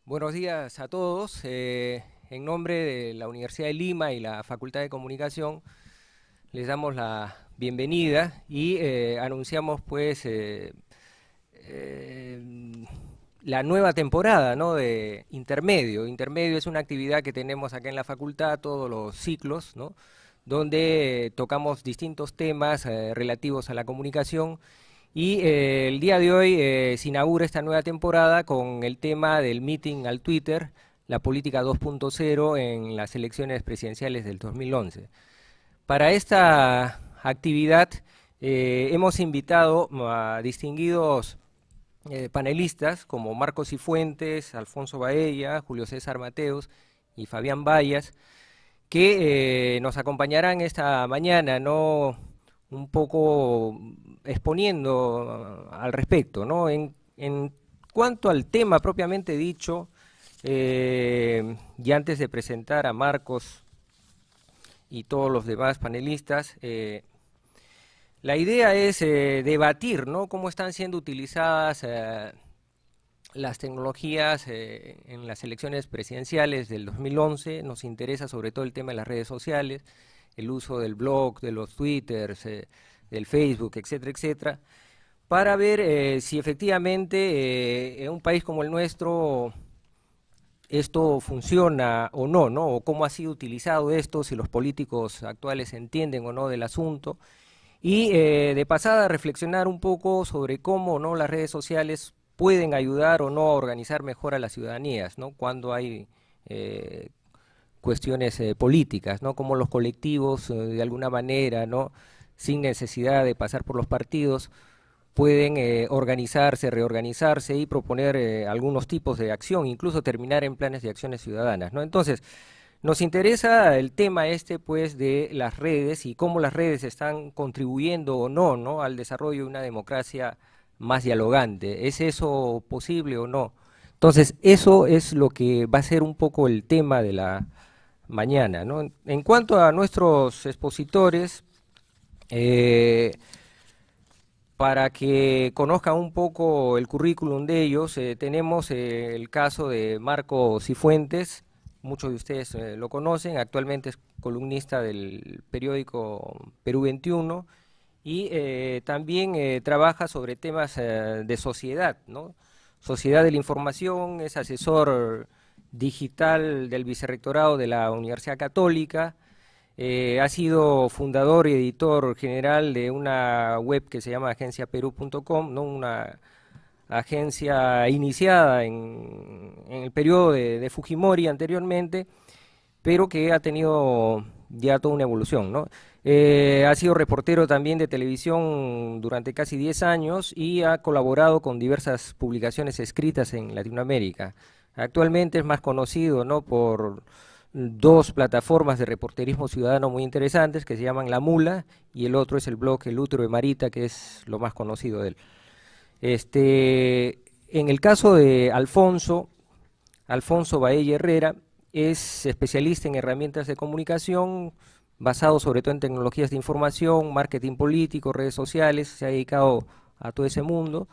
Buenos días a todos. En nombre de la Universidad de Lima y la Facultad de Comunicación, les damos la bienvenida y anunciamos pues eh, la nueva temporada, ¿no?, de Intermedio. Intermedio es una actividad que tenemos acá en la facultad todos los ciclos, ¿no?, donde tocamos distintos temas relativos a la comunicación y el día de hoy se inaugura esta nueva temporada con el tema del meeting al Twitter, la política 2.0 en las elecciones presidenciales del 2011. Para esta actividad hemos invitado a distinguidos panelistas como Marcos Cifuentes, Alfonso Baella, Julio César Mateos y Fabián Bayas, que nos acompañarán esta mañana, ¿no?, un poco exponiendo al respecto, ¿no? En cuanto al tema propiamente dicho, y antes de presentar a Marcos y todos los demás panelistas, la idea es debatir, ¿no?, cómo están siendo utilizadas las tecnologías en las elecciones presidenciales del 2011. Nos interesa sobre todo el tema de las redes sociales, el uso del blog, de los twitters, del Facebook, etcétera, etcétera, para ver si efectivamente en un país como el nuestro esto funciona o no, ¿no? O cómo ha sido utilizado esto, si los políticos actuales entienden o no del asunto. Y de pasada reflexionar un poco sobre cómo, ¿no?, las redes sociales pueden ayudar o no a organizar mejor a las ciudadanías, ¿no?, cuando hay cuestiones políticas, ¿no?, como los colectivos de alguna manera, ¿no?, sin necesidad de pasar por los partidos, pueden organizarse, reorganizarse y proponer algunos tipos de acción, incluso terminar en planes de acciones ciudadanas, ¿no? Entonces, nos interesa el tema pues de las redes y cómo las redes están contribuyendo o no, ¿no?, al desarrollo de una democracia más dialogante. ¿Es eso posible o no? Entonces, eso es lo que va a ser un poco el tema de la mañana, ¿no? En cuanto a nuestros expositores, eh, para que conozcan un poco el currículum de ellos, tenemos el caso de Marco Cifuentes. Muchos de ustedes lo conocen, actualmente es columnista del periódico Perú 21 y también trabaja sobre temas de sociedad, ¿no? Sociedad de la información, es asesor digital del vicerrectorado de la Universidad Católica, ha sido fundador y editor general de una web que se llama agenciaperú.com, ¿no?, una agencia iniciada en el periodo de Fujimori anteriormente, pero que ha tenido ya toda una evolución, ¿no? Ha sido reportero también de televisión durante casi 10 años y ha colaborado con diversas publicaciones escritas en Latinoamérica. Actualmente es más conocido, ¿no?, por dos plataformas de reporterismo ciudadano muy interesantes que se llaman La Mula y el otro es el blog El Útero de Marita, que es lo más conocido de él. En el caso de Alfonso Baella Herrera, es especialista en herramientas de comunicación, basado sobre todo en tecnologías de información, marketing político, redes sociales, se ha dedicado a todo ese mundo.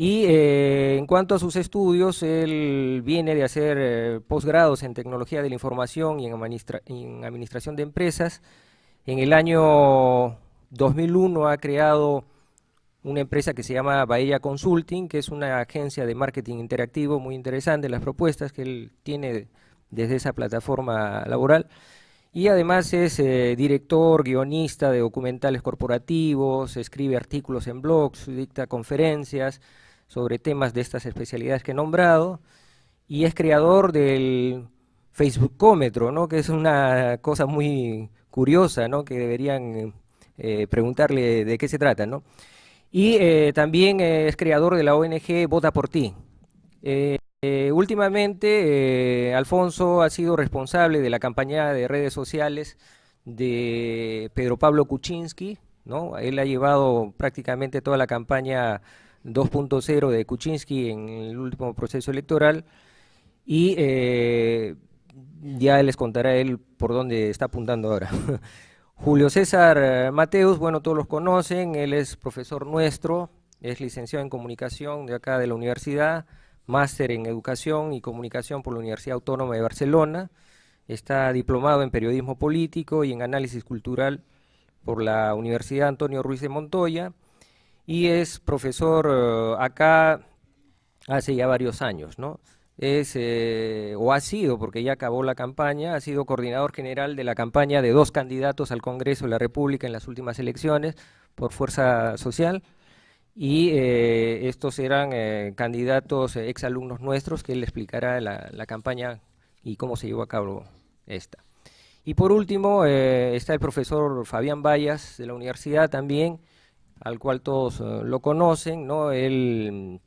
Y en cuanto a sus estudios, él viene de hacer posgrados en tecnología de la información y en administración de empresas. En el año 2001 ha creado una empresa que se llama Baella Consulting, que es una agencia de marketing interactivo muy interesante, las propuestas que él tiene desde esa plataforma laboral. Y además es director, guionista de documentales corporativos, escribe artículos en blogs, dicta conferencias sobre temas de estas especialidades que he nombrado, y es creador del Facebookómetro, ¿no?, que es una cosa muy curiosa, ¿no?, que deberían preguntarle de qué se trata, ¿no? Y también es creador de la ONG Vota por Ti. Últimamente, Alfonso ha sido responsable de la campaña de redes sociales de Pedro Pablo Kuczynski, ¿no? Él ha llevado prácticamente toda la campaña 2.0 de Kuczynski en el último proceso electoral y ya les contará él por dónde está apuntando ahora. Julio César Mateus, bueno, todos los conocen, él es profesor nuestro, es licenciado en comunicación de acá de la universidad, máster en Educación y Comunicación por la Universidad Autónoma de Barcelona, está diplomado en Periodismo Político y en Análisis Cultural por la Universidad Antonio Ruiz de Montoya, y es profesor acá hace ya varios años, ¿no? O ha sido, porque ya acabó la campaña, ha sido coordinador general de la campaña de 2 candidatos al Congreso de la República en las últimas elecciones por Fuerza Social, y estos eran candidatos, exalumnos nuestros, que él explicará la campaña y cómo se llevó a cabo esta. Y por último está el profesor Fabián Bayas de la universidad también, al cual todos lo conocen, ¿no? Él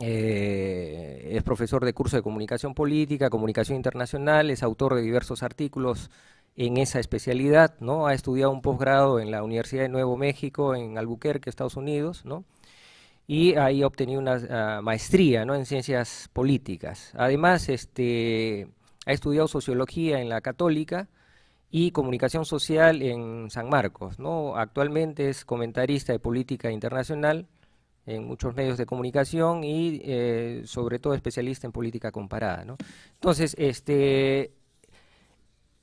es profesor de curso de Comunicación Política, Comunicación Internacional, es autor de diversos artículos en esa especialidad, ¿no? Ha estudiado un posgrado en la Universidad de Nuevo México, en Albuquerque, Estados Unidos, ¿no? Y ahí ha obtenido una maestría, ¿no?, en Ciencias Políticas. Además, ha estudiado Sociología en la Católica y Comunicación Social en San Marcos, ¿no? Actualmente es comentarista de política internacional en muchos medios de comunicación y sobre todo especialista en política comparada, ¿no? Entonces,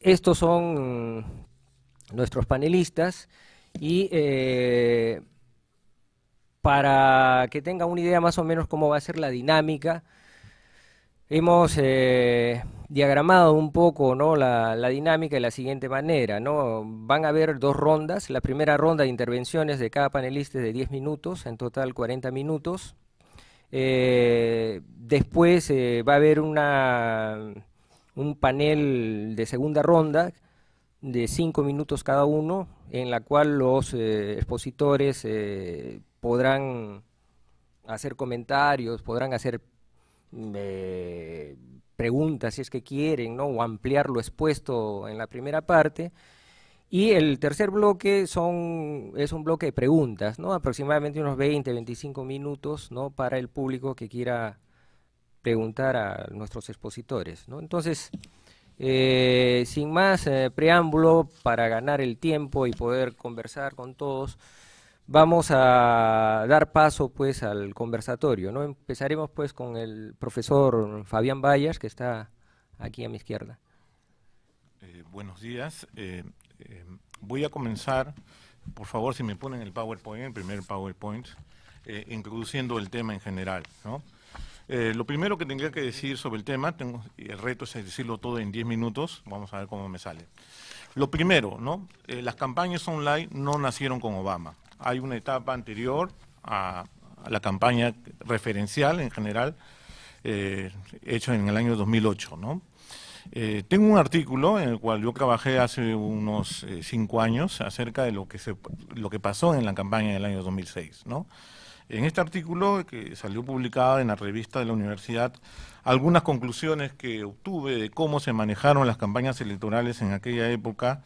estos son nuestros panelistas, y para que tengan una idea más o menos cómo va a ser la dinámica, hemos diagramado un poco, ¿no?, la dinámica de la siguiente manera, ¿no? Van a haber 2 rondas. La primera ronda de intervenciones de cada panelista es de 10 minutos, en total 40 minutos. Después va a haber un panel de segunda ronda de 5 minutos cada uno, en la cual los expositores podrán hacer comentarios, podrán hacer preguntas si es que quieren, ¿no?, o ampliar lo expuesto en la primera parte. Y el tercer bloque es un bloque de preguntas, ¿no?, aproximadamente unos 20, 25 minutos, ¿no?, para el público que quiera preguntar a nuestros expositores, ¿no? Entonces, sin más preámbulo, para ganar el tiempo y poder conversar con todos, vamos a dar paso pues al conversatorio, ¿no? Empezaremos pues con el profesor Fabián Bayas, que está aquí a mi izquierda. Buenos días. Voy a comenzar, por favor, si me ponen el PowerPoint, el primer PowerPoint, introduciendo el tema en general, ¿no? Lo primero que tendría que decir sobre el tema, el reto es decirlo todo en 10 minutos, vamos a ver cómo me sale. Lo primero, ¿no? Las campañas online no nacieron con Obama. Hay una etapa anterior a la campaña referencial en general, hecho en el año 2008, ¿no? Tengo un artículo en el cual yo trabajé hace unos 5 años acerca de lo que pasó en la campaña en el año 2006, ¿no? En este artículo, que salió publicado en la revista de la universidad, algunas conclusiones que obtuve de cómo se manejaron las campañas electorales en aquella época.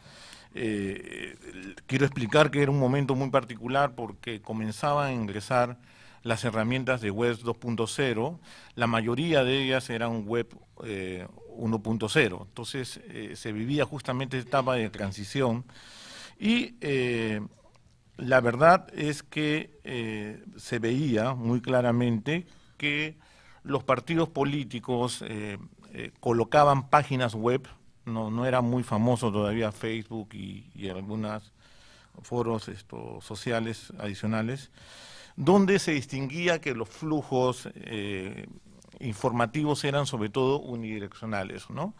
Quiero explicar que era un momento muy particular porque comenzaban a ingresar las herramientas de web 2.0, la mayoría de ellas eran web 1.0, entonces se vivía justamente esta etapa de transición y la verdad es que se veía muy claramente que los partidos políticos colocaban páginas web. No era muy famoso todavía Facebook y algunos foros sociales adicionales, donde se distinguía que los flujos informativos eran sobre todo unidireccionales, ¿no?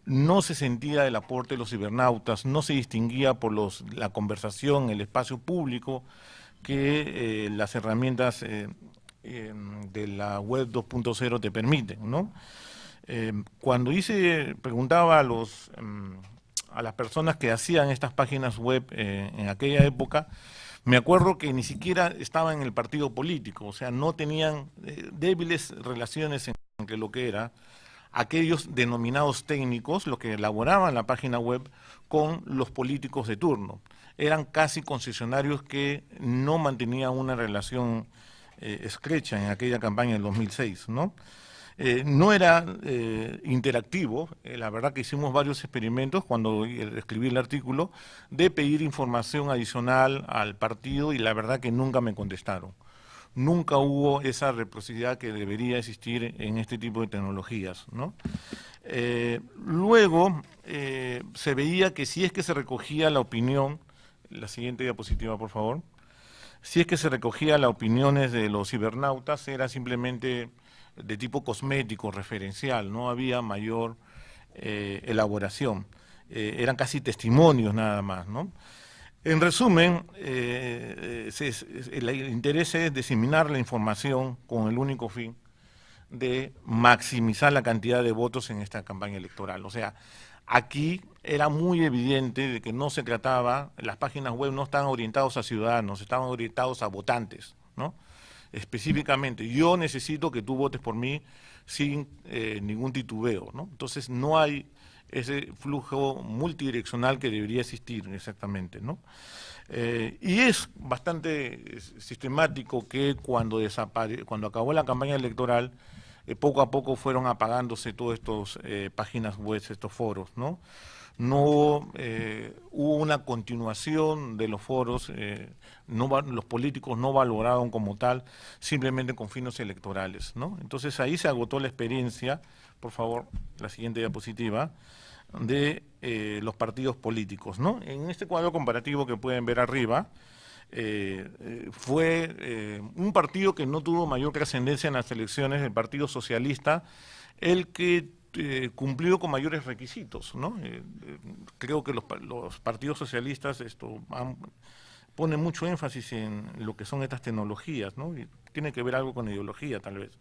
No se sentía el aporte de los cibernautas, no se distinguía por la conversación, el espacio público que las herramientas de la web 2.0 te permiten, ¿no? Cuando preguntaba a las personas que hacían estas páginas web en aquella época, me acuerdo que ni siquiera estaban en el partido político, o sea, no tenían débiles relaciones entre lo que era aquellos denominados técnicos, los que elaboraban la página web, con los políticos de turno. Eran casi concesionarios que no mantenían una relación estrecha en aquella campaña del 2006, ¿no? No era interactivo, la verdad que hicimos varios experimentos cuando escribí el artículo de pedir información adicional al partido y la verdad que nunca me contestaron. nunca hubo esa reciprocidad que debería existir en este tipo de tecnologías, ¿no? Luego se veía que si es que se recogía la opinión, la siguiente diapositiva por favor, si es que se recogía las opiniones de los cibernautas, era simplemente de tipo cosmético, referencial, no había mayor elaboración, eran casi testimonios nada más, ¿no? En resumen, el interés es diseminar la información con el único fin de maximizar la cantidad de votos en esta campaña electoral. O sea, aquí era muy evidente de que no se trataba, las páginas web no estaban orientados a ciudadanos, estaban orientados a votantes, ¿no? Específicamente, yo necesito que tú votes por mí sin ningún titubeo, ¿no? Entonces no hay ese flujo multidireccional que debería existir exactamente, ¿no? Y es bastante sistemático que cuando acabó la campaña electoral, poco a poco fueron apagándose todas estas páginas web, estos foros, ¿no? No hubo una continuación de los foros, los políticos no valoraron como tal, simplemente con fines electorales, ¿no? Entonces ahí se agotó la experiencia, por favor, la siguiente diapositiva, de los partidos políticos, ¿no? En este cuadro comparativo que pueden ver arriba, fue un partido que no tuvo mayor trascendencia en las elecciones, el Partido Socialista, el que cumplió con mayores requisitos, ¿no? Creo que los partidos socialistas ponen mucho énfasis en lo que son estas tecnologías, ¿no? Y tiene que ver algo con ideología, tal vez.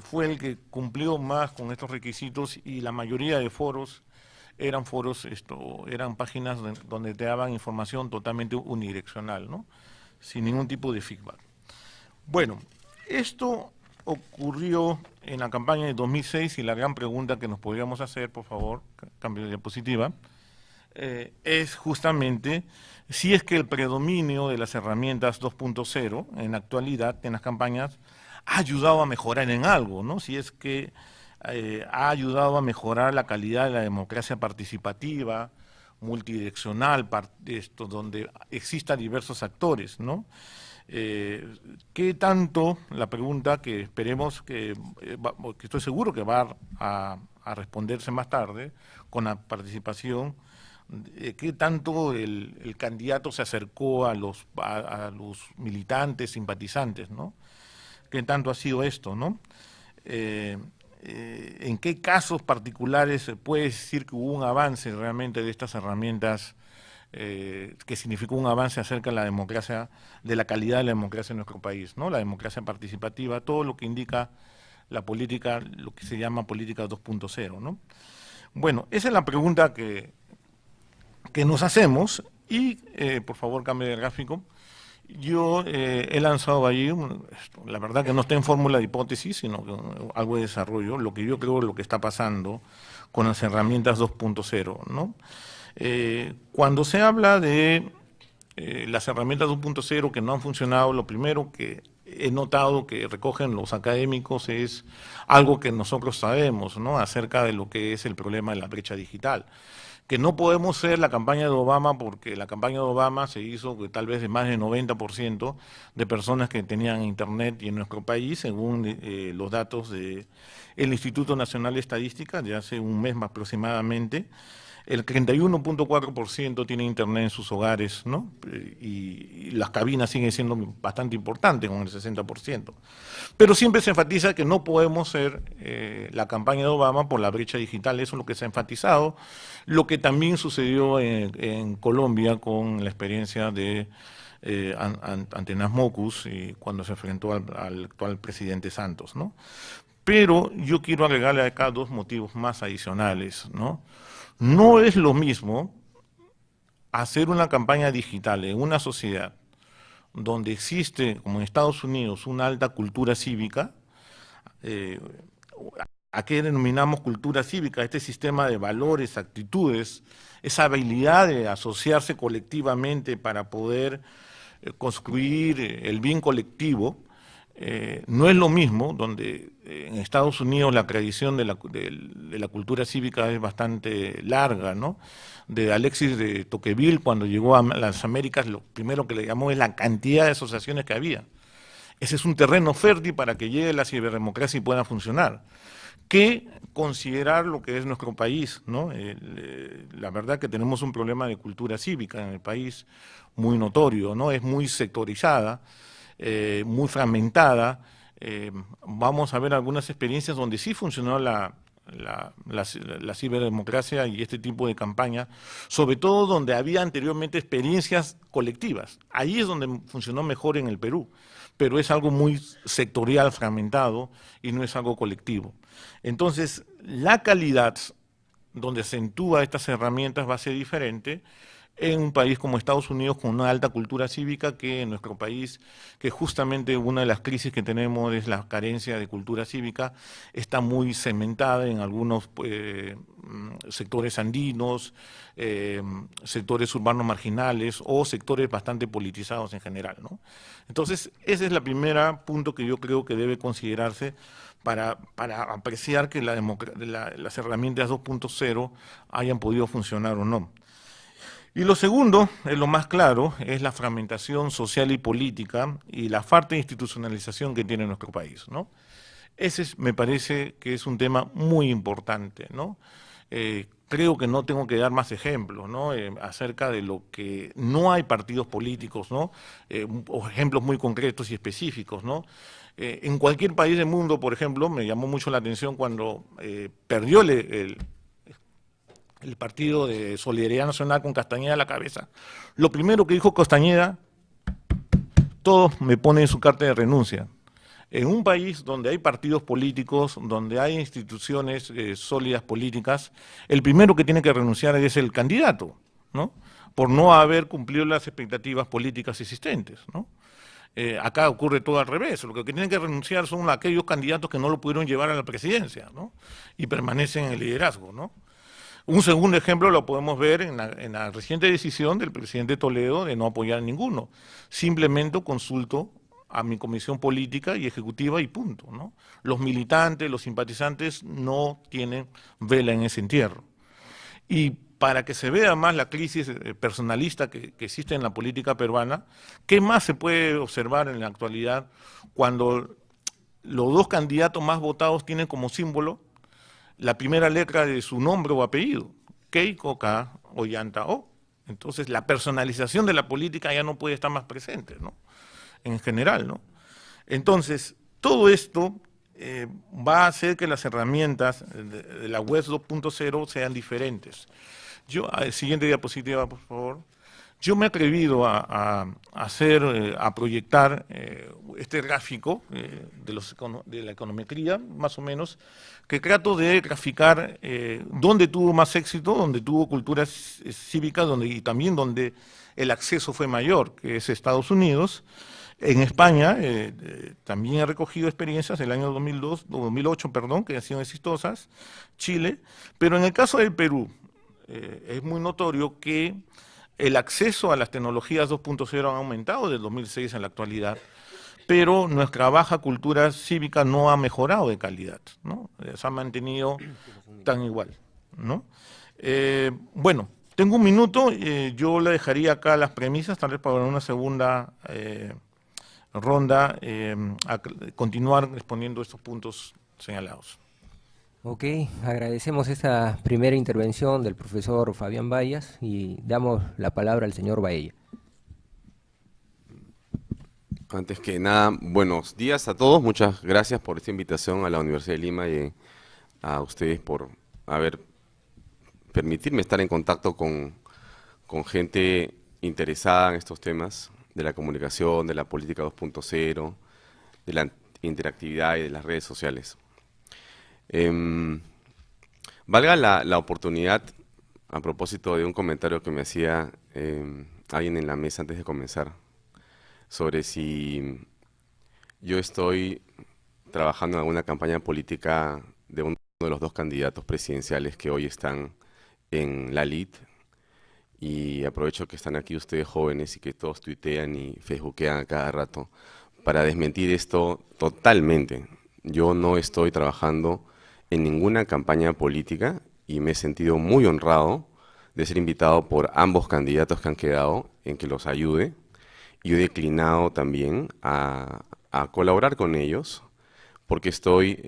Fue el que cumplió más con estos requisitos y la mayoría de foros eran eran páginas donde te daban información totalmente unidireccional, ¿no? Sin ningún tipo de feedback. Bueno, esto ocurrió en la campaña de 2006 y la gran pregunta que nos podríamos hacer, por favor, cambio de diapositiva, es justamente si es que el predominio de las herramientas 2.0 en la actualidad, en las campañas, ha ayudado a mejorar en algo, ¿no? Si es que ha ayudado a mejorar la calidad de la democracia participativa, multidireccional, donde existan diversos actores, ¿no? ¿Qué tanto, la pregunta que esperemos que estoy seguro que va a responderse más tarde, con la participación, qué tanto el candidato se acercó a los militantes, simpatizantes, ¿no? ¿Qué tanto ha sido esto, no? ¿En qué casos particulares se puede decir que hubo un avance realmente de estas herramientas que significó un avance acerca de la democracia, de la calidad de la democracia en nuestro país, ¿no? La democracia participativa, todo lo que indica la política, lo que se llama política 2.0, ¿no? Bueno, esa es la pregunta que nos hacemos y, por favor, cambie de gráfico. Yo he lanzado ahí, la verdad que no está en fórmula de hipótesis, sino que algo de desarrollo, lo que yo creo lo que está pasando con las herramientas 2.0, ¿no? Cuando se habla de las herramientas 2.0 que no han funcionado, lo primero que he notado que recogen los académicos es algo que nosotros sabemos, ¿no? Acerca de lo que es el problema de la brecha digital. Que no podemos ser la campaña de Obama porque la campaña de Obama se hizo tal vez de más del 90% de personas que tenían internet y en nuestro país, según los datos del Instituto Nacional de Estadística, de hace un mes más aproximadamente, el 31.4% tiene internet en sus hogares, ¿no? Y las cabinas siguen siendo bastante importantes, con el 60%. Pero siempre se enfatiza que no podemos ser la campaña de Obama por la brecha digital, eso es lo que se ha enfatizado, lo que también sucedió en Colombia con la experiencia de Antanas Mockus cuando se enfrentó al actual presidente Santos, ¿no? Pero yo quiero agregarle acá dos motivos más adicionales, ¿no? No es lo mismo hacer una campaña digital en una sociedad donde existe, como en Estados Unidos, una alta cultura cívica. ¿A qué denominamos cultura cívica? Este sistema de valores, actitudes, esa habilidad de asociarse colectivamente para poder construir el bien colectivo. No es lo mismo, donde en Estados Unidos la tradición de la cultura cívica es bastante larga, ¿no? De Alexis de Tocqueville, cuando llegó a las Américas, lo primero que le llamó es la cantidad de asociaciones que había. ese es un terreno fértil para que llegue la ciberdemocracia y pueda funcionar. Que considerar lo que es nuestro país, ¿no? La verdad que tenemos un problema de cultura cívica en el país muy notorio, ¿no? Es muy sectorizada, muy fragmentada. Vamos a ver algunas experiencias donde sí funcionó la ciberdemocracia y este tipo de campaña, sobre todo donde había anteriormente experiencias colectivas. Ahí es donde funcionó mejor en el Perú, pero es algo muy sectorial, fragmentado, y no es algo colectivo. Entonces, la calidad donde acentúa estas herramientas va a ser diferente en un país como Estados Unidos, con una alta cultura cívica, que en nuestro país, que justamente una de las crisis que tenemos es la carencia de cultura cívica, está muy cementada en algunos sectores andinos, sectores urbanos marginales o sectores bastante politizados en general, ¿no? Entonces, ese es el primer punto que yo creo que debe considerarse para apreciar que las herramientas 2.0 hayan podido funcionar o no. Y lo segundo, es lo más claro, es la fragmentación social y política y la falta de institucionalización que tiene nuestro país, ¿no? Me parece que es un tema muy importante, ¿no? Creo que no tengo que dar más ejemplos, ¿no? Acerca de lo que no hay partidos políticos, ¿no? O ejemplos muy concretos y específicos, ¿no? En cualquier país del mundo, por ejemplo, me llamó mucho la atención cuando perdió el Partido de Solidaridad Nacional con Castañeda a la cabeza. Lo primero que dijo Castañeda, todos me ponen su carta de renuncia. En un país donde hay partidos políticos, donde hay instituciones sólidas políticas, el primero que tiene que renunciar es el candidato, ¿no? Por no haber cumplido las expectativas políticas existentes, ¿no? Acá ocurre todo al revés. Lo que tienen que renunciar son aquellos candidatos que no lo pudieron llevar a la presidencia, ¿no? Y permanecen en el liderazgo, ¿no? Un segundo ejemplo lo podemos ver en la reciente decisión del presidente Toledo de no apoyar a ninguno. Simplemente consulto a mi comisión política y ejecutiva y punto, ¿no? Los militantes, los simpatizantes no tienen vela en ese entierro. Y para que se vea más la crisis personalista que existe en la política peruana, ¿qué más se puede observar en la actualidad cuando los dos candidatos más votados tienen como símbolo la primera letra de su nombre o apellido, Keiko, K, Ollanta, O? Entonces la personalización de la política ya no puede estar más presente, ¿no? En general, ¿no? Entonces, todo esto va a hacer que las herramientas de la web 2.0 sean diferentes. Siguiente diapositiva, por favor. Yo me he atrevido a proyectar este gráfico de la econometría, más o menos, que trato de graficar dónde tuvo más éxito, dónde tuvo cultura cívica, y también donde el acceso fue mayor, que es Estados Unidos. En España también he recogido experiencias del año 2008, perdón, que han sido exitosas, Chile, pero en el caso del Perú es muy notorio que el acceso a las tecnologías 2.0 han aumentado desde 2006 en la actualidad, pero nuestra baja cultura cívica no ha mejorado de calidad, ¿no? Se ha mantenido tan igual, ¿no? Bueno, tengo un minuto, yo le dejaría acá las premisas, tal vez para una segunda ronda, a continuar exponiendo estos puntos señalados. Ok, agradecemos esta primera intervención del profesor Fabián Bayas y damos la palabra al señor Baella. Antes que nada, buenos días a todos. Muchas gracias por esta invitación a la Universidad de Lima y a ustedes por permitirme estar en contacto con gente interesada en estos temas de la comunicación, de la política 2.0, de la interactividad y de las redes sociales. Valga la oportunidad, a propósito de un comentario que me hacía alguien en la mesa antes de comenzar, sobre si yo estoy trabajando en alguna campaña política de uno de los dos candidatos presidenciales que hoy están en la lid, y aprovecho que están aquí ustedes jóvenes y que todos tuitean y facebookean a cada rato para desmentir esto totalmente. Yo no estoy trabajando en ninguna campaña política y me he sentido muy honrado de ser invitado por ambos candidatos que han quedado en que los ayude. Y he declinado también a a colaborar con ellos porque estoy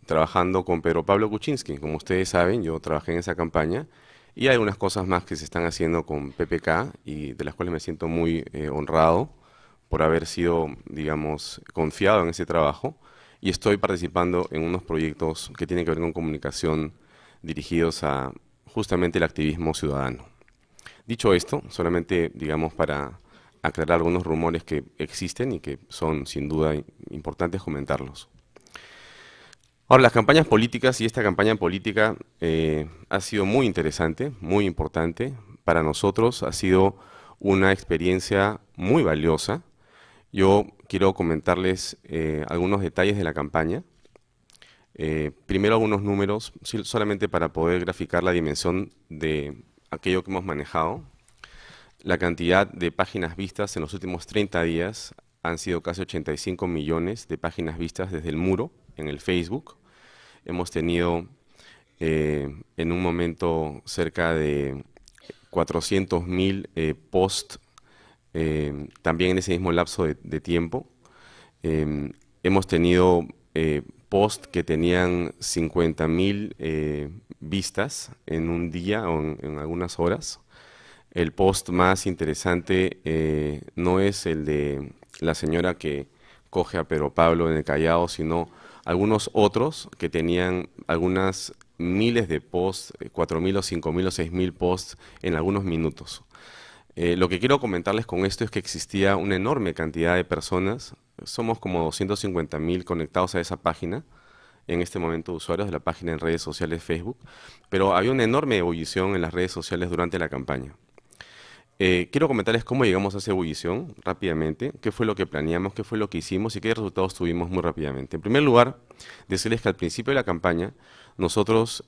trabajando con Pedro Pablo Kuczynski. Como ustedes saben, yo trabajé en esa campaña y hay algunas cosas más que se están haciendo con PPK y de las cuales me siento muy honrado por haber sido, digamos, confiado en ese trabajo, y estoy participando en unos proyectos que tienen que ver con comunicación dirigidos a justamente el activismo ciudadano. Dicho esto, solamente, digamos, para aclarar algunos rumores que existen y que son sin duda importantes comentarlos. Ahora, las campañas políticas, y esta campaña política ha sido muy interesante, muy importante para nosotros, ha sido una experiencia muy valiosa. Yo quiero comentarles algunos detalles de la campaña. Primero algunos números, solamente para poder graficar la dimensión de aquello que hemos manejado. La cantidad de páginas vistas en los últimos 30 días han sido casi 85 millones de páginas vistas desde el muro en el Facebook. Hemos tenido en un momento cerca de 400.000 posts también en ese mismo lapso de tiempo. Hemos tenido posts que tenían 50.000 vistas en un día o en algunas horas. El post más interesante no es el de la señora que coge a Pedro Pablo en el Callao, sino algunos otros que tenían algunas miles de posts, 4.000 o 5.000 o 6.000 posts en algunos minutos. Lo que quiero comentarles con esto es que existía una enorme cantidad de personas, somos como 250.000 conectados a esa página, en este momento usuarios de la página en redes sociales Facebook, pero había una enorme ebullición en las redes sociales durante la campaña. Quiero comentarles cómo llegamos a esa ebullición rápidamente, qué fue lo que planeamos, qué fue lo que hicimos y qué resultados tuvimos muy rápidamente. En primer lugar, decirles que al principio de la campaña nosotros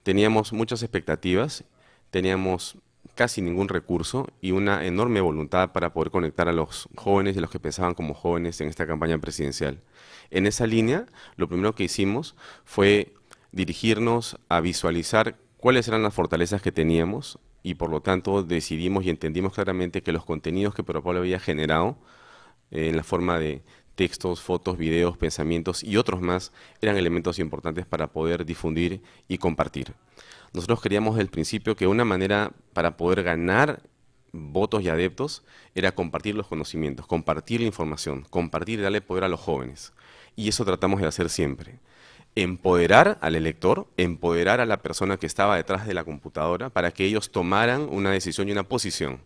teníamos muchas expectativas, teníamos casi ningún recurso y una enorme voluntad para poder conectar a los jóvenes y a los que pensaban como jóvenes en esta campaña presidencial. En esa línea, lo primero que hicimos fue dirigirnos a visualizar cuáles eran las fortalezas que teníamos, y por lo tanto decidimos y entendimos claramente que los contenidos que Pedro Pablo había generado en la forma de textos, fotos, videos, pensamientos y otros más eran elementos importantes para poder difundir y compartir. Nosotros queríamos desde el principio que una manera para poder ganar votos y adeptos era compartir los conocimientos, compartir la información, compartir y darle poder a los jóvenes. Y eso tratamos de hacer siempre. Empoderar al elector, empoderar a la persona que estaba detrás de la computadora para que ellos tomaran una decisión y una posición.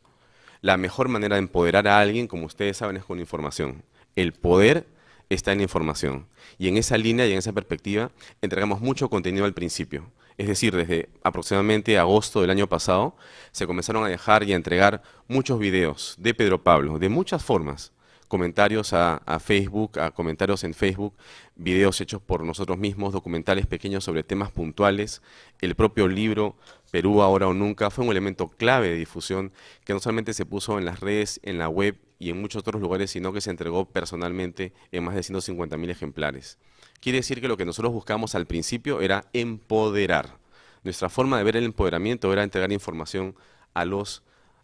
La mejor manera de empoderar a alguien, como ustedes saben, es con información. El poder está en la información. Y en esa línea y en esa perspectiva entregamos mucho contenido al principio. Es decir, desde aproximadamente agosto del año pasado se comenzaron a dejar y a entregar muchos videos de Pedro Pablo, de muchas formas. Comentarios a Facebook, a comentarios en Facebook, videos hechos por nosotros mismos, documentales pequeños sobre temas puntuales. El propio libro Perú ahora o nunca fue un elemento clave de difusión que no solamente se puso en las redes, en la web y en muchos otros lugares, sino que se entregó personalmente en más de 150.000 ejemplares. Quiere decir que lo que nosotros buscamos al principio era empoderar. Nuestra forma de ver el empoderamiento era entregar información a los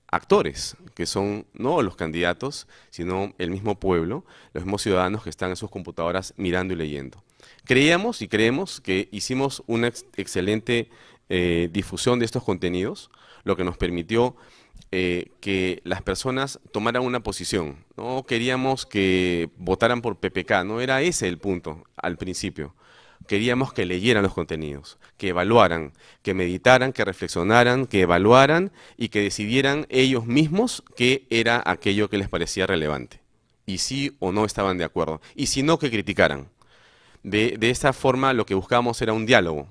actores, que son no los candidatos, sino el mismo pueblo, los mismos ciudadanos que están en sus computadoras mirando y leyendo. Creíamos y creemos que hicimos una excelente difusión de estos contenidos, lo que nos permitió que las personas tomaran una posición. No queríamos que votaran por PPK, no era ese el punto al principio. Queríamos que leyeran los contenidos, que evaluaran, que meditaran, que reflexionaran, que evaluaran y que decidieran ellos mismos qué era aquello que les parecía relevante. Y sí o no estaban de acuerdo. Y si no, que criticaran. De esta forma lo que buscábamos era un diálogo.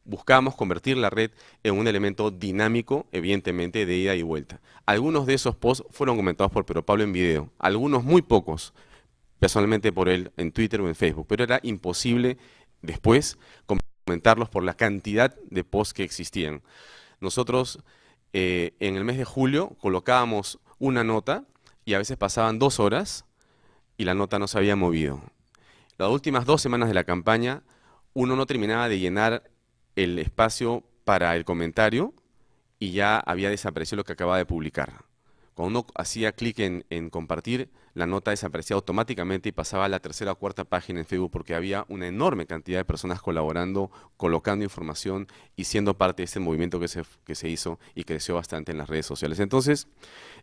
Buscábamos convertir la red en un elemento dinámico, evidentemente, de ida y vuelta. Algunos de esos posts fueron comentados por Pedro Pablo en video, algunos muy pocos, personalmente por él en Twitter o en Facebook, pero era imposible después comentarlos por la cantidad de posts que existían. Nosotros en el mes de julio colocábamos una nota y a veces pasaban 2 horas y la nota no se había movido. Las últimas 2 semanas de la campaña uno no terminaba de llenar el espacio para el comentario y ya había desaparecido lo que acababa de publicar. Cuando uno hacía clic en compartir, la nota desaparecía automáticamente y pasaba a la tercera o cuarta página en Facebook porque había una enorme cantidad de personas colaborando, colocando información y siendo parte de este movimiento que se hizo y creció bastante en las redes sociales. Entonces,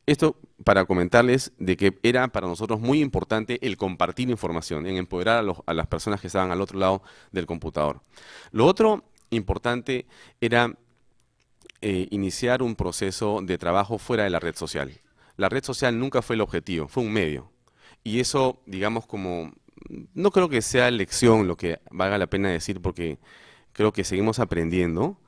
esto para comentarles de que era para nosotros muy importante el compartir información, en empoderar a las personas que estaban al otro lado del computador. Lo otro importante era iniciar un proceso de trabajo fuera de la red social. La red social nunca fue el objetivo, fue un medio. Y eso, digamos, no creo que sea lección lo que valga la pena decir, porque creo que seguimos aprendiendo,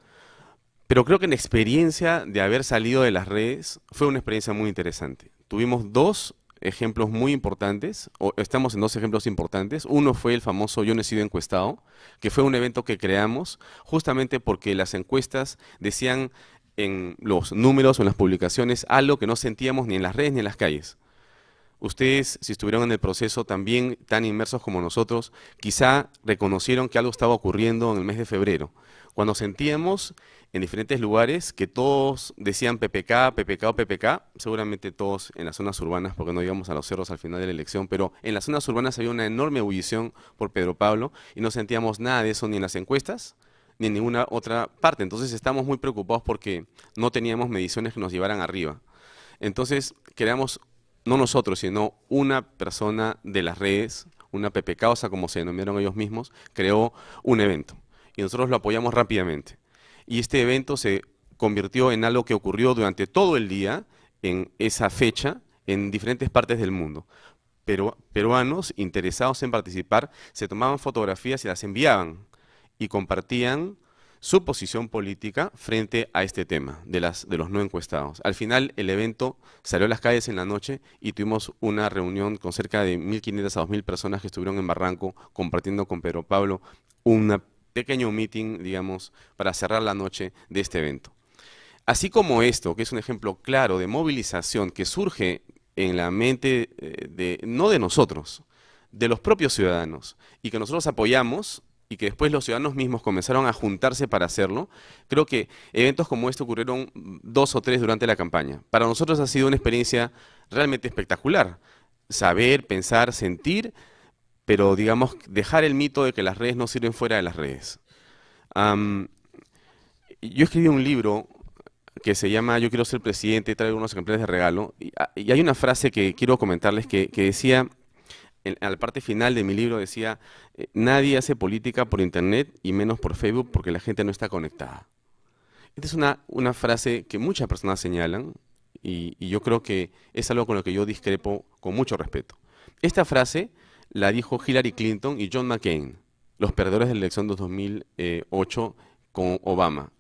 pero creo que la experiencia de haber salido de las redes fue una experiencia muy interesante. Tuvimos dos ejemplos muy importantes, o estamos en dos ejemplos importantes. Uno fue el famoso Yo no he sido encuestado, que fue un evento que creamos justamente porque las encuestas decían en los números o en las publicaciones algo que no sentíamos ni en las redes ni en las calles. Ustedes, si estuvieron en el proceso también tan inmersos como nosotros, quizá reconocieron que algo estaba ocurriendo en el mes de febrero, cuando sentíamos en diferentes lugares que todos decían PPK, PPK o PPK, seguramente todos en las zonas urbanas, porque no íbamos a los cerros al final de la elección, pero en las zonas urbanas había una enorme ebullición por Pedro Pablo y no sentíamos nada de eso ni en las encuestas, ni en ninguna otra parte. Entonces estamos muy preocupados porque no teníamos mediciones que nos llevaran arriba. Entonces creamos, no nosotros, sino una persona de las redes, una PPCausa, como se denominaron ellos mismos, creó un evento. Y nosotros lo apoyamos rápidamente. Y este evento se convirtió en algo que ocurrió durante todo el día, en esa fecha, en diferentes partes del mundo. Peruanos interesados en participar se tomaban fotografías y las enviaban y compartían su posición política frente a este tema de los no encuestados. Al final el evento salió a las calles en la noche y tuvimos una reunión con cerca de 1.500 a 2.000 personas que estuvieron en Barranco compartiendo con Pedro Pablo un pequeño meeting, digamos, para cerrar la noche de este evento. Así como esto, que es un ejemplo claro de movilización que surge en la mente no de nosotros, de los propios ciudadanos, y que nosotros apoyamos, y que después los ciudadanos mismos comenzaron a juntarse para hacerlo, creo que eventos como este ocurrieron 2 o 3 durante la campaña. Para nosotros ha sido una experiencia realmente espectacular. Saber, pensar, sentir, pero digamos, dejar el mito de que las redes no sirven fuera de las redes. Yo escribí un libro que se llama Yo quiero ser presidente, traigo unos ejemplares de regalo, y hay una frase que quiero comentarles que decía, a la parte final de mi libro decía, nadie hace política por internet y menos por Facebook porque la gente no está conectada. Esta es una frase que muchas personas señalan y yo creo que es algo con lo que yo discrepo con mucho respeto. Esta frase la dijo Hillary Clinton y John McCain, los perdedores de la elección de 2008 con Obama.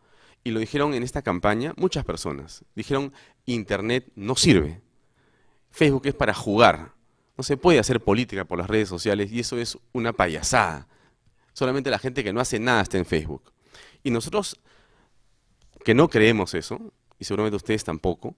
Y lo dijeron en esta campaña muchas personas. Dijeron, internet no sirve, Facebook es para jugar. No se puede hacer política por las redes sociales y eso es una payasada. Solamente la gente que no hace nada está en Facebook. Y nosotros, que no creemos eso, y seguramente ustedes tampoco,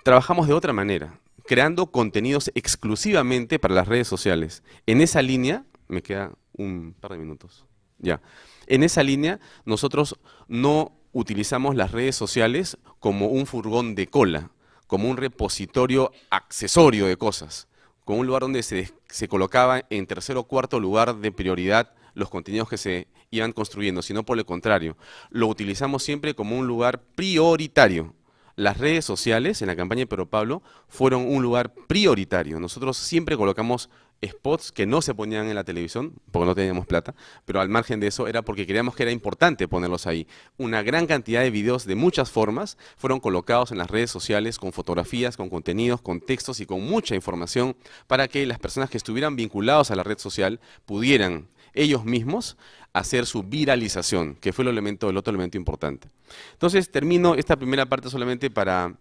trabajamos de otra manera, creando contenidos exclusivamente para las redes sociales. En esa línea, me queda un par de minutos, ya. En esa línea, nosotros no utilizamos las redes sociales como un furgón de cola, como un repositorio accesorio de cosas, como un lugar donde se colocaba en tercer o cuarto lugar de prioridad los contenidos que se iban construyendo, sino por el contrario, lo utilizamos siempre como un lugar prioritario. Las redes sociales en la campaña de Pedro Pablo fueron un lugar prioritario. Nosotros siempre colocamos spots que no se ponían en la televisión, porque no teníamos plata, pero al margen de eso era porque creíamos que era importante ponerlos ahí. Una gran cantidad de videos de muchas formas fueron colocados en las redes sociales con fotografías, con contenidos, con textos y con mucha información para que las personas que estuvieran vinculados a la red social pudieran ellos mismos hacer su viralización, que fue el otro elemento importante. Entonces termino esta primera parte solamente para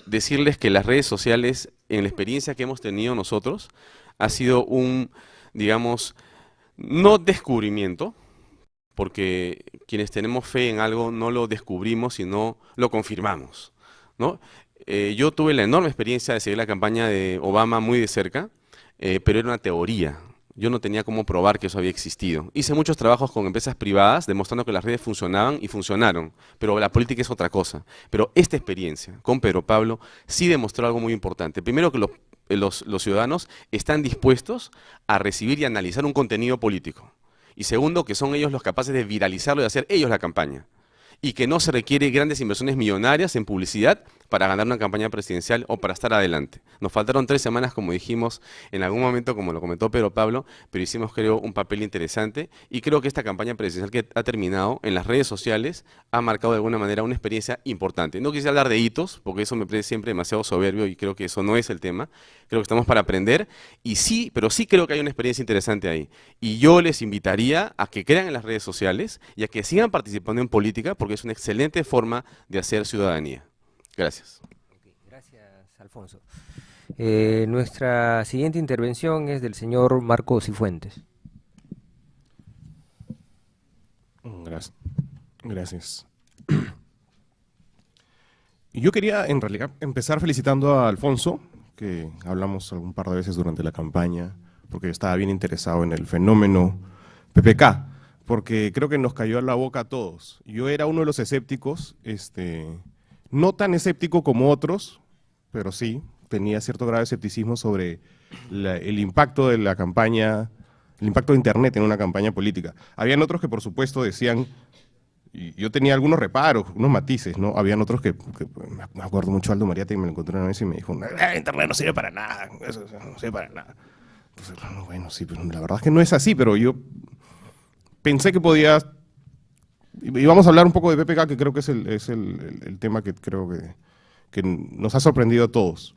decirles que las redes sociales, en la experiencia que hemos tenido nosotros, ha sido un, digamos, no descubrimiento, porque quienes tenemos fe en algo no lo descubrimos, sino lo confirmamos, ¿no? Yo tuve la enorme experiencia de seguir la campaña de Obama muy de cerca, pero era una teoría. Yo no tenía cómo probar que eso había existido. Hice muchos trabajos con empresas privadas demostrando que las redes funcionaban y funcionaron, pero la política es otra cosa. Pero esta experiencia con Pedro Pablo sí demostró algo muy importante. Primero, que los ciudadanos están dispuestos a recibir y analizar un contenido político. Y segundo, que son ellos los capaces de viralizarlo y de hacer ellos la campaña. Y que no se requiere grandes inversiones millonarias en publicidad para ganar una campaña presidencial o para estar adelante. Nos faltaron 3 semanas, como dijimos en algún momento, como lo comentó Pedro Pablo, pero hicimos, creo, un papel interesante y creo que esta campaña presidencial que ha terminado en las redes sociales ha marcado de alguna manera una experiencia importante. No quisiera hablar de hitos, porque eso me parece siempre demasiado soberbio y creo que eso no es el tema. Creo que estamos para aprender y sí, pero sí creo que hay una experiencia interesante ahí. Y yo les invitaría a que crean en las redes sociales y a que sigan participando en política, porque es una excelente forma de hacer ciudadanía. Gracias. Gracias, Alfonso. Nuestra siguiente intervención es del señor Marco Cifuentes. Gracias. Yo quería, en realidad, empezar felicitando a Alfonso, que hablamos algún par de veces durante la campaña, porque estaba bien interesado en el fenómeno PPK, porque creo que nos cayó a la boca a todos. Yo era uno de los escépticos, no tan escéptico como otros, pero sí, tenía cierto grado de escepticismo sobre el impacto de la campaña, el impacto de Internet en una campaña política. Habían otros que, por supuesto, decían, y yo tenía algunos reparos, unos matices, ¿no? Habían otros que me acuerdo mucho, Aldo Mariate, y me lo encontré una vez y me dijo, Internet no sirve para nada, eso no sirve para nada. Entonces, bueno, sí, pero la verdad es que no es así, pero yo pensé que podía. Y vamos a hablar un poco de PPK, que creo que es el tema que creo que nos ha sorprendido a todos.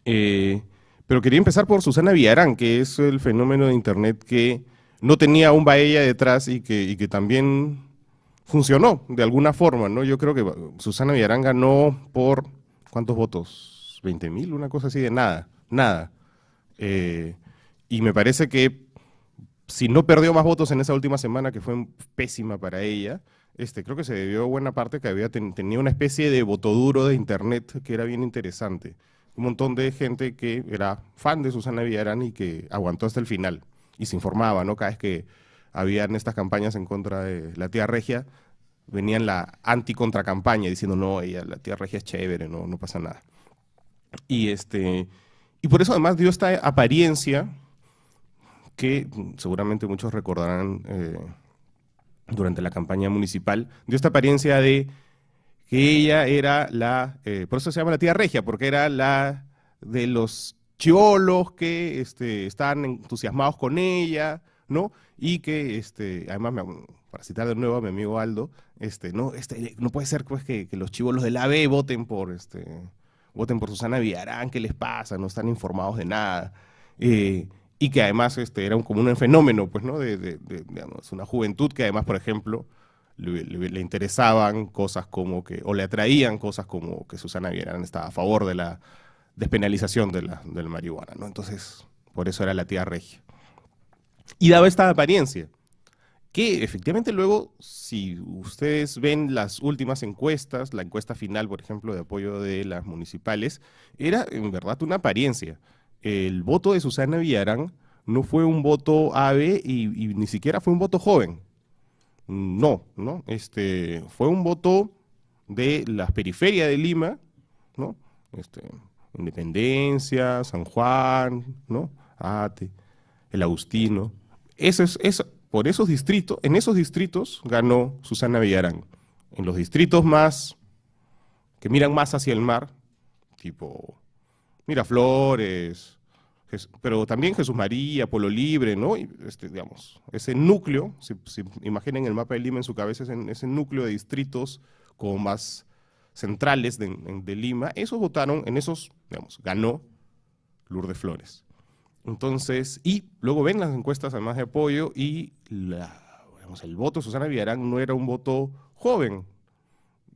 Pero quería empezar por Susana Villarán, que es el fenómeno de Internet que no tenía un Baella detrás y que también funcionó de alguna forma, ¿no? Yo creo que Susana Villarán ganó por, ¿cuántos votos? ¿20.000? Una cosa así de nada. Y me parece que si no perdió más votos en esa última semana, que fue pésima para ella, creo que se debió buena parte que tenía una especie de voto duro de Internet que era bien interesante. Un montón de gente que era fan de Susana Villarán y que aguantó hasta el final y se informaba, ¿no? Cada vez que habían estas campañas en contra de la tía Regia, venían la anti-contracampaña diciendo, no, la tía Regia es chévere, no pasa nada. Y por eso además dio esta apariencia que seguramente muchos recordarán durante la campaña municipal, dio esta apariencia de que ella era por eso se llama la tía Regia, porque era la de los chibolos que estaban entusiasmados con ella, ¿no? Y que, además, para citar de nuevo a mi amigo Aldo, no puede ser pues que los chibolos del AB voten por Susana Villarán, ¿qué les pasa? No están informados de nada. Y que además era como un fenómeno, pues, ¿no? Digamos, una juventud que además, por ejemplo, le interesaban cosas como o le atraían cosas como que Susana Villarán estaba a favor de la despenalización de la marihuana, ¿no? Entonces, por eso era la tía Regia. Y daba esta apariencia, que efectivamente luego, si ustedes ven las últimas encuestas, la encuesta final, por ejemplo, de apoyo de las municipales, era en verdad una apariencia. El voto de Susana Villarán no fue un voto AB y ni siquiera fue un voto joven. No. Fue un voto de las periferias de Lima, ¿no? Independencia, San Juan, ¿no? Ate, el Agustino. Por esos distritos, en esos distritos ganó Susana Villarán. En los distritos que miran más hacia el mar, tipo Miraflores, pero también Jesús María, Pueblo Libre, ¿no? Y digamos, ese núcleo, si imaginen el mapa de Lima en su cabeza, ese núcleo de distritos como más centrales de Lima, esos votaron, en esos, digamos, ganó Lourdes Flores. Entonces, y luego ven las encuestas además de apoyo y el voto de Susana Villarán no era un voto joven.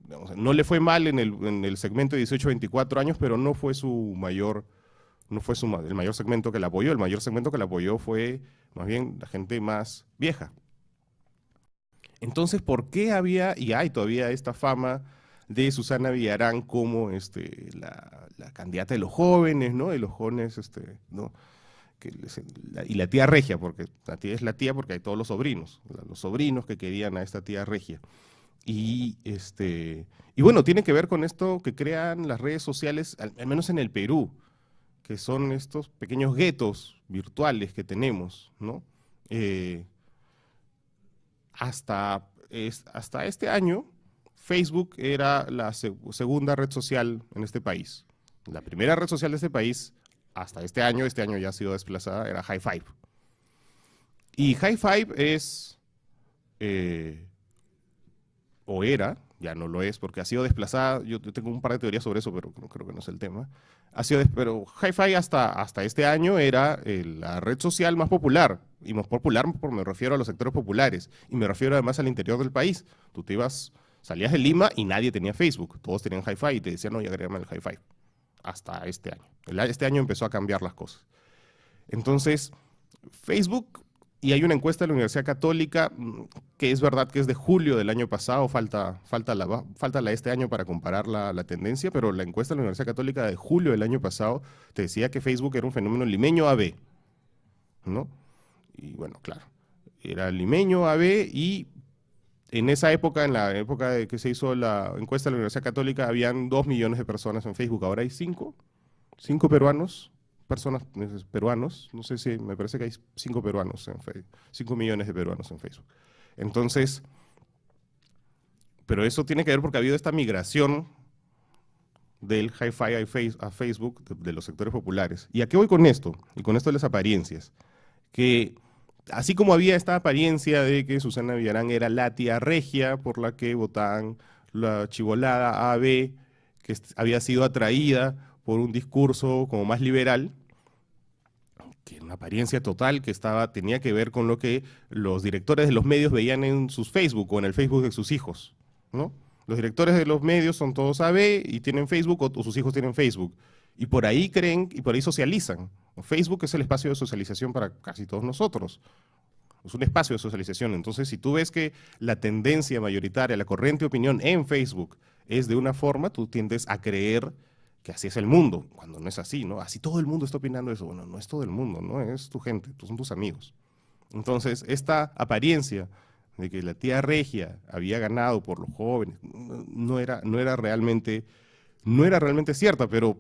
Digamos, no le fue mal en el segmento de 18-24 años, pero no fue el mayor segmento que la apoyó. El mayor segmento que la apoyó fue más bien la gente más vieja. Entonces, ¿por qué había y hay todavía esta fama de Susana Villarán como la candidata de los jóvenes, ¿no? De los jóvenes, ¿no? Y la tía Regia, porque la tía es la tía porque hay todos los sobrinos que querían a esta tía Regia. Y bueno, tiene que ver con esto que crean las redes sociales, al menos en el Perú, que son estos pequeños guetos virtuales que tenemos, ¿no? Hasta este año, Facebook era la segunda red social en este país. La primera red social de este país, hasta este año ya ha sido desplazada, era Hi5. Y Hi5 es, o era, ya no lo es, porque ha sido desplazada, yo tengo un par de teorías sobre eso, pero creo que no es el tema. Pero Hi5 hasta este año era la red social más popular, y más popular me refiero a los sectores populares, y me refiero además al interior del país. Tú salías de Lima y nadie tenía Facebook, todos tenían Hi5 y te decían, no, ya agrégame el Hi5. Hasta este año. Este año empezó a cambiar las cosas. Entonces, Facebook, y hay una encuesta de la Universidad Católica, que es verdad que es de julio del año pasado, falta la de este año para comparar la tendencia, pero la encuesta de la Universidad Católica de julio del año pasado te decía que Facebook era un fenómeno limeño AB, ¿no? Y bueno, claro, era limeño AB, y en esa época, en la época de que se hizo la encuesta de la Universidad Católica, habían 2 millones de personas en Facebook. Ahora hay 5 peruanos, no sé si, me parece que hay 5 peruanos en Facebook, 5 millones de peruanos en Facebook. Entonces, pero eso tiene que ver porque ha habido esta migración del Hi5 a Facebook de los sectores populares. ¿Y a qué voy con esto? Y con esto de las apariencias. Que así como había esta apariencia de que Susana Villarán era la tía regia por la que votaban la chibolada AB, que había sido atraída por un discurso como más liberal, que era una apariencia total que tenía que ver con lo que los directores de los medios veían en sus Facebook o en el Facebook de sus hijos, ¿no? Los directores de los medios son todos AB y tienen Facebook, o sus hijos tienen Facebook. Y por ahí creen, y por ahí socializan. Facebook es el espacio de socialización para casi todos nosotros. Es un espacio de socialización. Entonces, si tú ves que la tendencia mayoritaria, la corriente de opinión en Facebook es de una forma, tú tiendes a creer que así es el mundo, cuando no es así, ¿no? Así todo el mundo está opinando eso. Bueno, no es todo el mundo, no es tu gente, son tus amigos. Entonces, esta apariencia de que la tía regia había ganado por los jóvenes no era realmente cierta, pero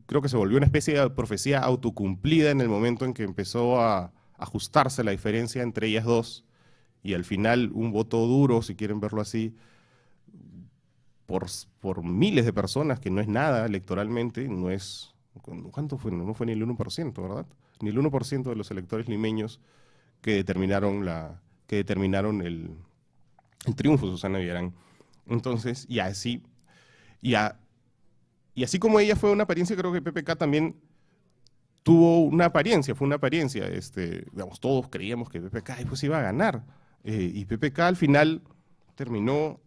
creo que se volvió una especie de profecía autocumplida en el momento en que empezó a ajustarse la diferencia entre ellas dos, y al final un voto duro, si quieren verlo así, por miles de personas, que no es nada electoralmente, no es, ¿cuánto fue? No fue ni el 1%, ¿verdad? Ni el 1% de los electores limeños que determinaron el triunfo de Susana Villarán. Entonces, y así como ella fue una apariencia, creo que PPK también tuvo una apariencia, fue una apariencia. Digamos, todos creíamos que PPK pues iba a ganar. Y PPK al final terminó,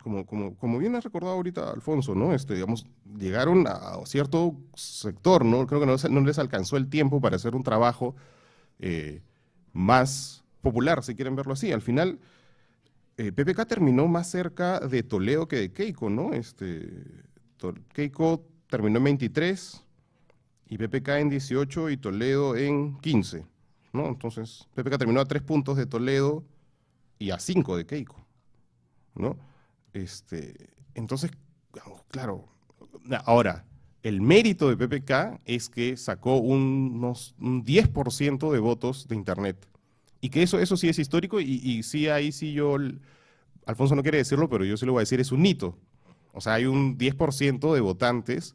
como bien ha recordado ahorita Alfonso, ¿no? Digamos, llegaron a cierto sector, ¿no? Creo que no les alcanzó el tiempo para hacer un trabajo más popular, si quieren verlo así. Al final, PPK terminó más cerca de Toledo que de Keiko, ¿no? Keiko terminó en 23, y PPK en 18 y Toledo en 15, ¿no? Entonces, PPK terminó a 3 puntos de Toledo y a 5 de Keiko, ¿no? Entonces, claro, ahora, el mérito de PPK es que sacó un 10% de votos de Internet. Y que eso sí es histórico, y sí, ahí sí Alfonso no quiere decirlo, pero yo sí lo voy a decir, es un hito. O sea, hay un 10% de votantes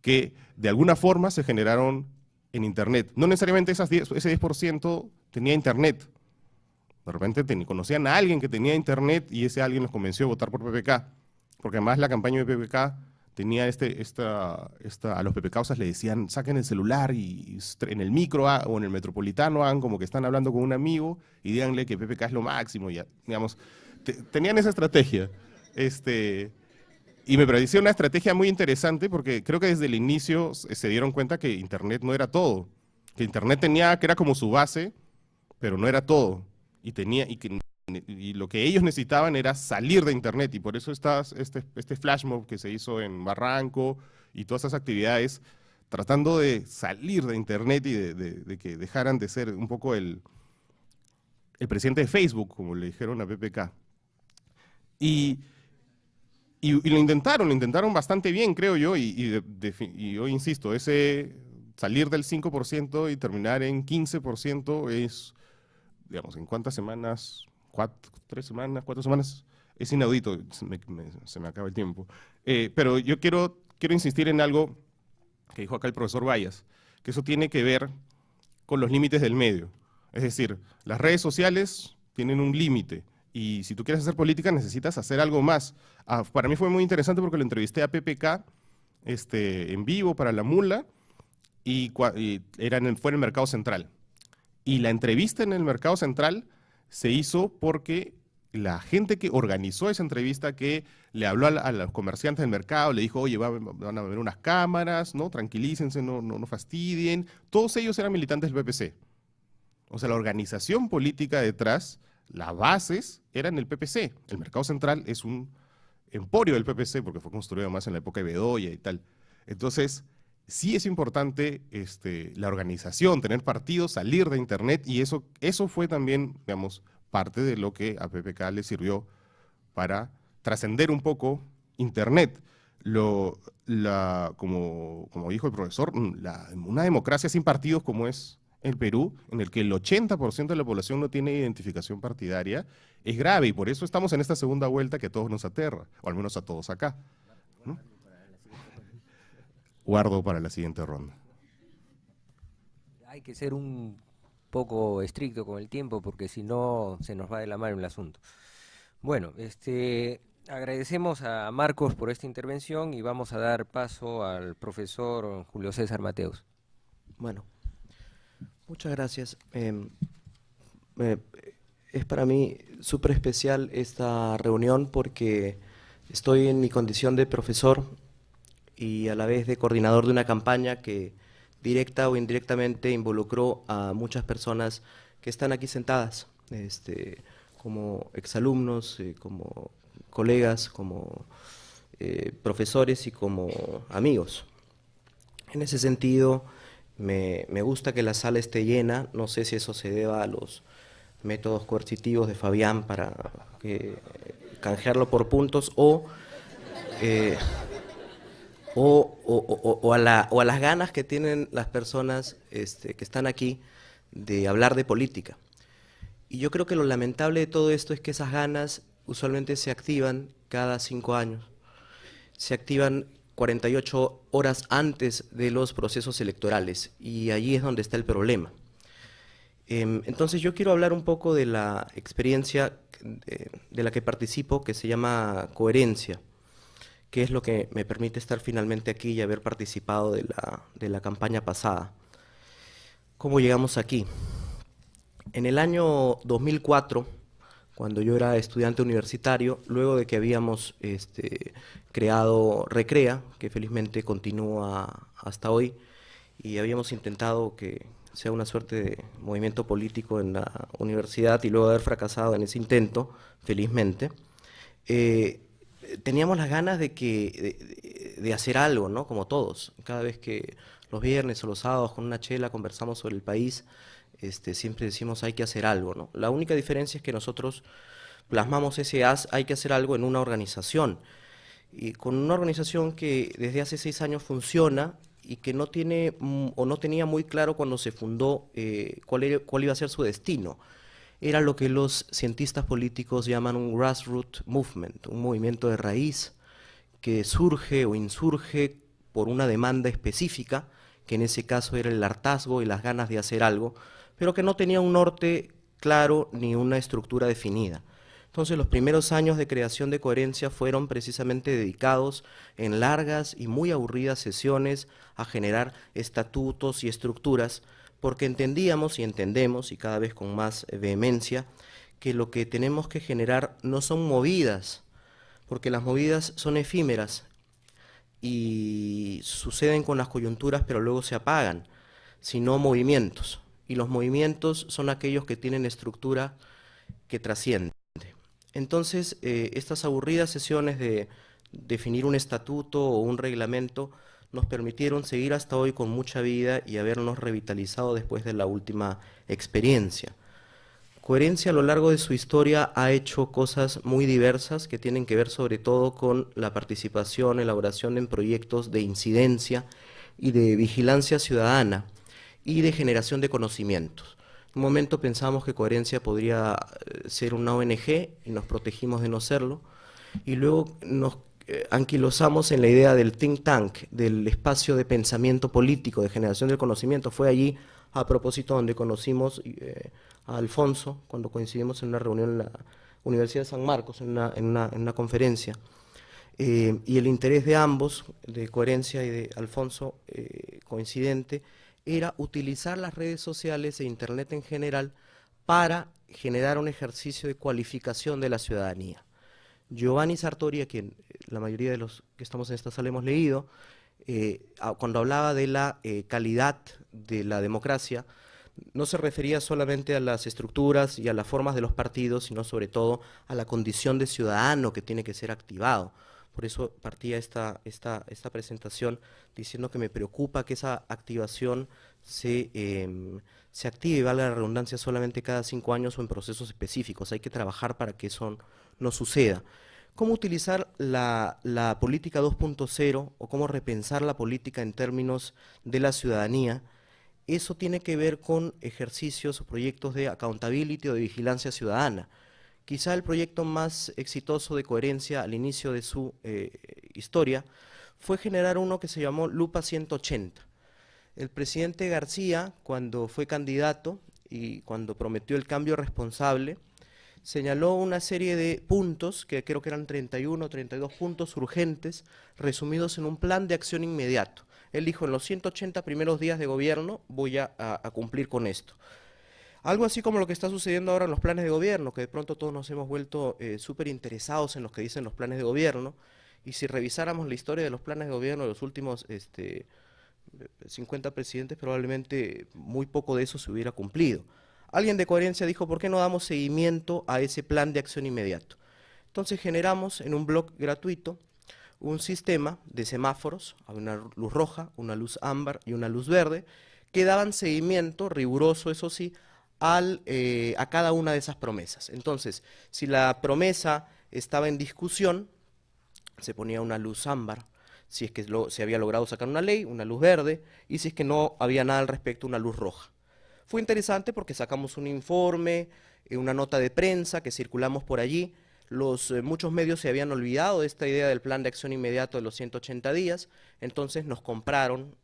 que de alguna forma se generaron en Internet. No necesariamente ese 10% tenía Internet. De repente conocían a alguien que tenía Internet y ese alguien los convenció de votar por PPK. Porque además la campaña de PPK tenía a los PPKosas le decían, saquen el celular y en el micro o en el metropolitano hagan como que están hablando con un amigo y díganle que PPK es lo máximo. Ya, digamos, tenían esa estrategia. Y me pareció una estrategia muy interesante porque creo que desde el inicio se dieron cuenta que Internet no era todo. Que Internet que era como su base, pero no era todo. Y lo que ellos necesitaban era salir de Internet, y por eso este flash mob que se hizo en Barranco y todas esas actividades, tratando de salir de Internet y de que dejaran de ser un poco el presidente de Facebook, como le dijeron a PPK. Y Y lo intentaron bastante bien, creo yo, y yo insisto, ese salir del 5% y terminar en 15% es, digamos, ¿en cuántas semanas? ¿3 semanas? ¿4 semanas? Es inaudito, se me acaba el tiempo. Pero yo quiero insistir en algo que dijo acá el profesor Bayas, que eso tiene que ver con los límites del medio. Es decir, las redes sociales tienen un límite, y si tú quieres hacer política necesitas hacer algo más. Para mí fue muy interesante porque lo entrevisté a PPK en vivo para La Mula, y fue en el Mercado Central. Y la entrevista en el Mercado Central se hizo porque la gente que organizó esa entrevista, que le habló a los comerciantes del mercado, le dijo, oye, van a haber unas cámaras, ¿no? Tranquilícense, no fastidien. Todos ellos eran militantes del PPC. O sea, la organización política detrás, las bases, eran el PPC. El Mercado Central es un emporio del PPC porque fue construido más en la época de Bedoya y tal. Entonces, sí es importante la organización, tener partidos, salir de Internet, y eso fue también, digamos, parte de lo que a PPK le sirvió para trascender un poco Internet. Como dijo el profesor, una democracia sin partidos como es el Perú, en el que el 80% de la población no tiene identificación partidaria, es grave, y por eso estamos en esta segunda vuelta que a todos nos aterra, o al menos a todos acá, ¿no? Guardo para la siguiente ronda. Hay que ser un poco estricto con el tiempo porque si no se nos va de la mano el asunto. Bueno, agradecemos a Marcos por esta intervención y vamos a dar paso al profesor Julio César Mateos. Bueno, muchas gracias. Es para mí súper especial esta reunión porque estoy en mi condición de profesor y a la vez de coordinador de una campaña que directa o indirectamente involucró a muchas personas que están aquí sentadas, como exalumnos, como colegas, como profesores y como amigos. En ese sentido, me gusta que la sala esté llena. No sé si eso se deba a los métodos coercitivos de Fabián para canjearlo por puntos o a las ganas que tienen las personas que están aquí de hablar de política. Y yo creo que lo lamentable de todo esto es que esas ganas usualmente se activan cada 5 años. Se activan 48 horas antes de los procesos electorales, y allí es donde está el problema. Entonces yo quiero hablar un poco de la experiencia de la que participo, que se llama coherencia, que es lo que me permite estar finalmente aquí y haber participado de la campaña pasada. ¿Cómo llegamos aquí? En el año 2004, cuando yo era estudiante universitario, luego de que habíamos creado Recrea, que felizmente continúa hasta hoy, y habíamos intentado que sea una suerte de movimiento político en la universidad, y luego de haber fracasado en ese intento, felizmente, teníamos las ganas de hacer algo, ¿no? Como todos. Cada vez que los viernes o los sábados con una chela conversamos sobre el país, siempre decimos hay que hacer algo, ¿no? La única diferencia es que nosotros plasmamos ese hay que hacer algo en una organización, y con una organización que desde hace 6 años funciona y que no tiene o no tenía muy claro cuando se fundó cuál iba a ser su destino. Era lo que los cientistas políticos llaman un grassroots movement, un movimiento de raíz que surge o insurge por una demanda específica, que en ese caso era el hartazgo y las ganas de hacer algo, pero que no tenía un norte claro ni una estructura definida. Entonces los primeros años de creación de Coherencia fueron precisamente dedicados en largas y muy aburridas sesiones a generar estatutos y estructuras, porque entendíamos y entendemos, y cada vez con más vehemencia, que lo que tenemos que generar no son movidas, porque las movidas son efímeras y suceden con las coyunturas pero luego se apagan, sino movimientos, y los movimientos son aquellos que tienen estructura que trasciende. Entonces, estas aburridas sesiones de definir un estatuto o un reglamento nos permitieron seguir hasta hoy con mucha vida y habernos revitalizado después de la última experiencia. Coherencia a lo largo de su historia ha hecho cosas muy diversas que tienen que ver sobre todo con la participación, elaboración en proyectos de incidencia y de vigilancia ciudadana y de generación de conocimientos. En un momento pensamos que Coherencia podría ser una ONG y nos protegimos de no serlo, y luego nos anquilosamos en la idea del think tank, del espacio de pensamiento político, de generación del conocimiento. Fue allí, a propósito, donde conocimos a Alfonso, cuando coincidimos en una reunión en la Universidad de San Marcos, en una conferencia. Y el interés de ambos, de Coherencia y de Alfonso, coincidente, era utilizar las redes sociales e Internet en general para generar un ejercicio de cualificación de la ciudadanía. Giovanni Sartori, a quien la mayoría de los que estamos en esta sala hemos leído, cuando hablaba de la calidad de la democracia, no se refería solamente a las estructuras y a las formas de los partidos, sino sobre todo a la condición de ciudadano que tiene que ser activado. Por eso partía esta presentación diciendo que me preocupa que esa activación se active, valga la redundancia, solamente cada 5 años o en procesos específicos. Hay que trabajar para que eso no suceda. ¿Cómo utilizar la política 2.0 o cómo repensar la política en términos de la ciudadanía? Eso tiene que ver con ejercicios o proyectos de accountability o de vigilancia ciudadana. Quizá el proyecto más exitoso de Coherencia al inicio de su historia fue generar uno que se llamó Lupa 180. El presidente García, cuando fue candidato y cuando prometió el cambio responsable, señaló una serie de puntos, que creo que eran 31 o 32 puntos urgentes, resumidos en un plan de acción inmediato. Él dijo, en los 180 primeros días de gobierno voy a cumplir con esto. Algo así como lo que está sucediendo ahora en los planes de gobierno, que de pronto todos nos hemos vuelto súper interesados en lo que dicen los planes de gobierno, y si revisáramos la historia de los planes de gobierno de los últimos 50 presidentes, probablemente muy poco de eso se hubiera cumplido. Alguien de Coherencia dijo, ¿por qué no damos seguimiento a ese plan de acción inmediato? Entonces generamos en un blog gratuito un sistema de semáforos, una luz roja, una luz ámbar y una luz verde, que daban seguimiento, riguroso eso sí, a cada una de esas promesas. Entonces, si la promesa estaba en discusión, se ponía una luz ámbar, si es que se había logrado sacar una ley, una luz verde, y si es que no había nada al respecto, una luz roja. Fue interesante porque sacamos un informe, una nota de prensa que circulamos por allí. Muchos medios se habían olvidado de esta idea del plan de acción inmediato de los 180 días, entonces nos compraron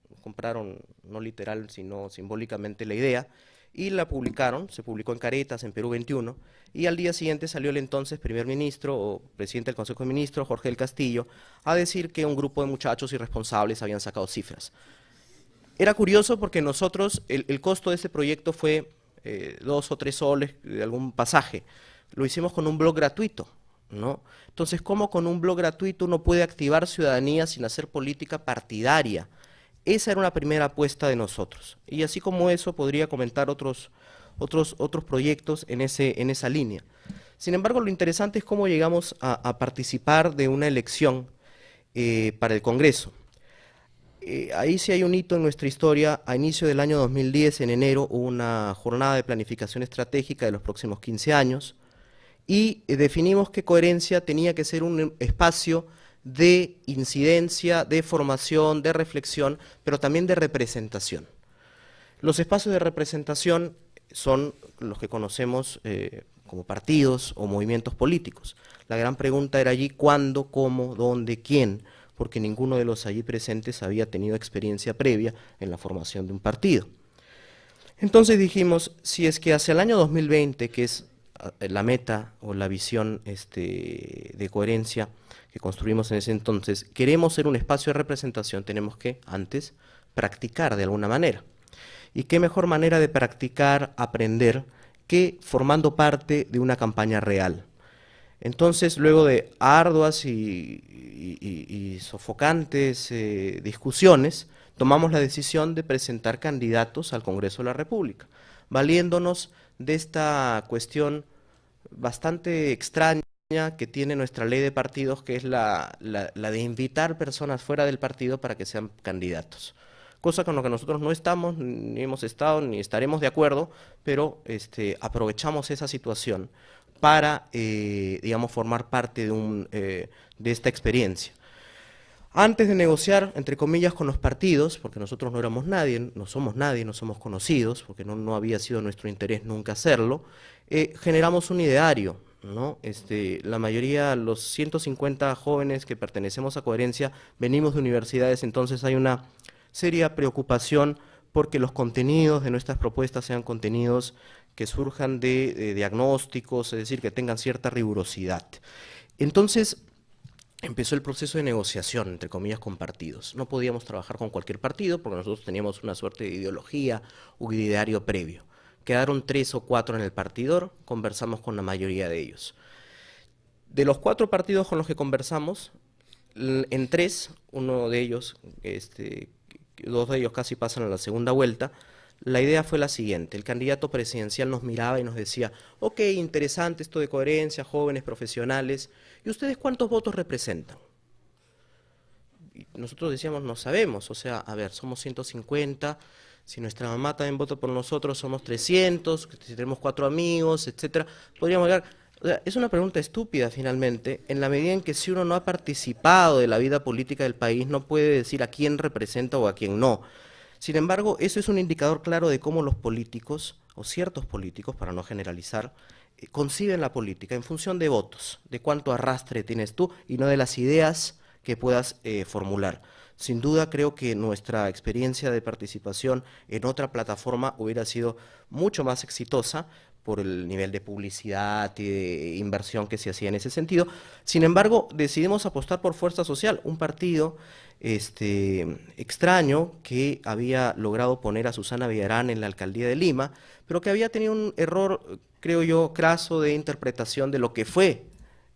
no literal sino simbólicamente la idea, y la publicaron, se publicó en Caretas, en Perú 21, y al día siguiente salió el entonces primer ministro o presidente del Consejo de Ministros, Jorge del Castillo, a decir que un grupo de muchachos irresponsables habían sacado cifras. Era curioso porque nosotros, el costo de ese proyecto fue 2 o 3 soles de algún pasaje. Lo hicimos con un blog gratuito, ¿no? Entonces, ¿cómo con un blog gratuito uno puede activar ciudadanía sin hacer política partidaria? Esa era una primera apuesta de nosotros. Y así como eso, podría comentar otros proyectos en esa línea. Sin embargo, lo interesante es cómo llegamos a participar de una elección para el Congreso. Ahí sí hay un hito en nuestra historia. A inicio del año 2010, en enero, hubo una jornada de planificación estratégica de los próximos 15 años y definimos que Coherencia tenía que ser un espacio de incidencia, de formación, de reflexión, pero también de representación. Los espacios de representación son los que conocemos como partidos o movimientos políticos. La gran pregunta era allí cuándo, cómo, dónde, quién, porque ninguno de los allí presentes había tenido experiencia previa en la formación de un partido. Entonces dijimos, si es que hacia el año 2020, que es la meta o la visión de Coherencia que construimos en ese entonces, queremos ser un espacio de representación, tenemos que antes practicar de alguna manera. ¿Y qué mejor manera de practicar, aprender, que formando parte de una campaña real? Entonces, luego de arduas y sofocantes discusiones, tomamos la decisión de presentar candidatos al Congreso de la República, valiéndonos de esta cuestión bastante extraña que tiene nuestra ley de partidos, que es la de invitar personas fuera del partido para que sean candidatos. cosa con lo que nosotros no estamos, ni hemos estado, ni estaremos de acuerdo, pero aprovechamos esa situación para, digamos, formar parte de esta experiencia. Antes de negociar, entre comillas, con los partidos, porque nosotros no éramos nadie, no somos conocidos, porque no había sido nuestro interés nunca hacerlo, generamos un ideario, ¿no? La mayoría, los 150 jóvenes que pertenecemos a Coherencia, venimos de universidades, entonces hay una seria preocupación porque los contenidos de nuestras propuestas sean contenidos que surjan de diagnósticos, es decir, que tengan cierta rigurosidad. Entonces, empezó el proceso de negociación, entre comillas, con partidos. No podíamos trabajar con cualquier partido porque nosotros teníamos una suerte de ideología o ideario previo. Quedaron 3 o 4 en el partidor, conversamos con la mayoría de ellos. De los 4 partidos con los que conversamos, en 3, uno de ellos, 2 de ellos casi pasan a la segunda vuelta, la idea fue la siguiente: el candidato presidencial nos miraba y nos decía, ok, interesante esto de Coherencia, jóvenes profesionales, ¿y ustedes cuántos votos representan? Y nosotros decíamos, no sabemos, o sea, a ver, somos 150, si nuestra mamá también vota por nosotros somos 300, si tenemos 4 amigos, etcétera, podríamos llegar. O sea, es una pregunta estúpida finalmente, en la medida en que si uno no ha participado de la vida política del país, no puede decir a quién representa o a quién no. Sin embargo, eso es un indicador claro de cómo los políticos, o ciertos políticos, para no generalizar, conciben la política en función de votos, de cuánto arrastre tienes tú y no de las ideas que puedas formular. Sin duda creo que nuestra experiencia de participación en otra plataforma hubiera sido mucho más exitosa por el nivel de publicidad y de inversión que se hacía en ese sentido. Sin embargo, decidimos apostar por Fuerza Social, un partido extraño que había logrado poner a Susana Villarán en la alcaldía de Lima, pero que había tenido un error, creo yo, craso de interpretación de lo que fue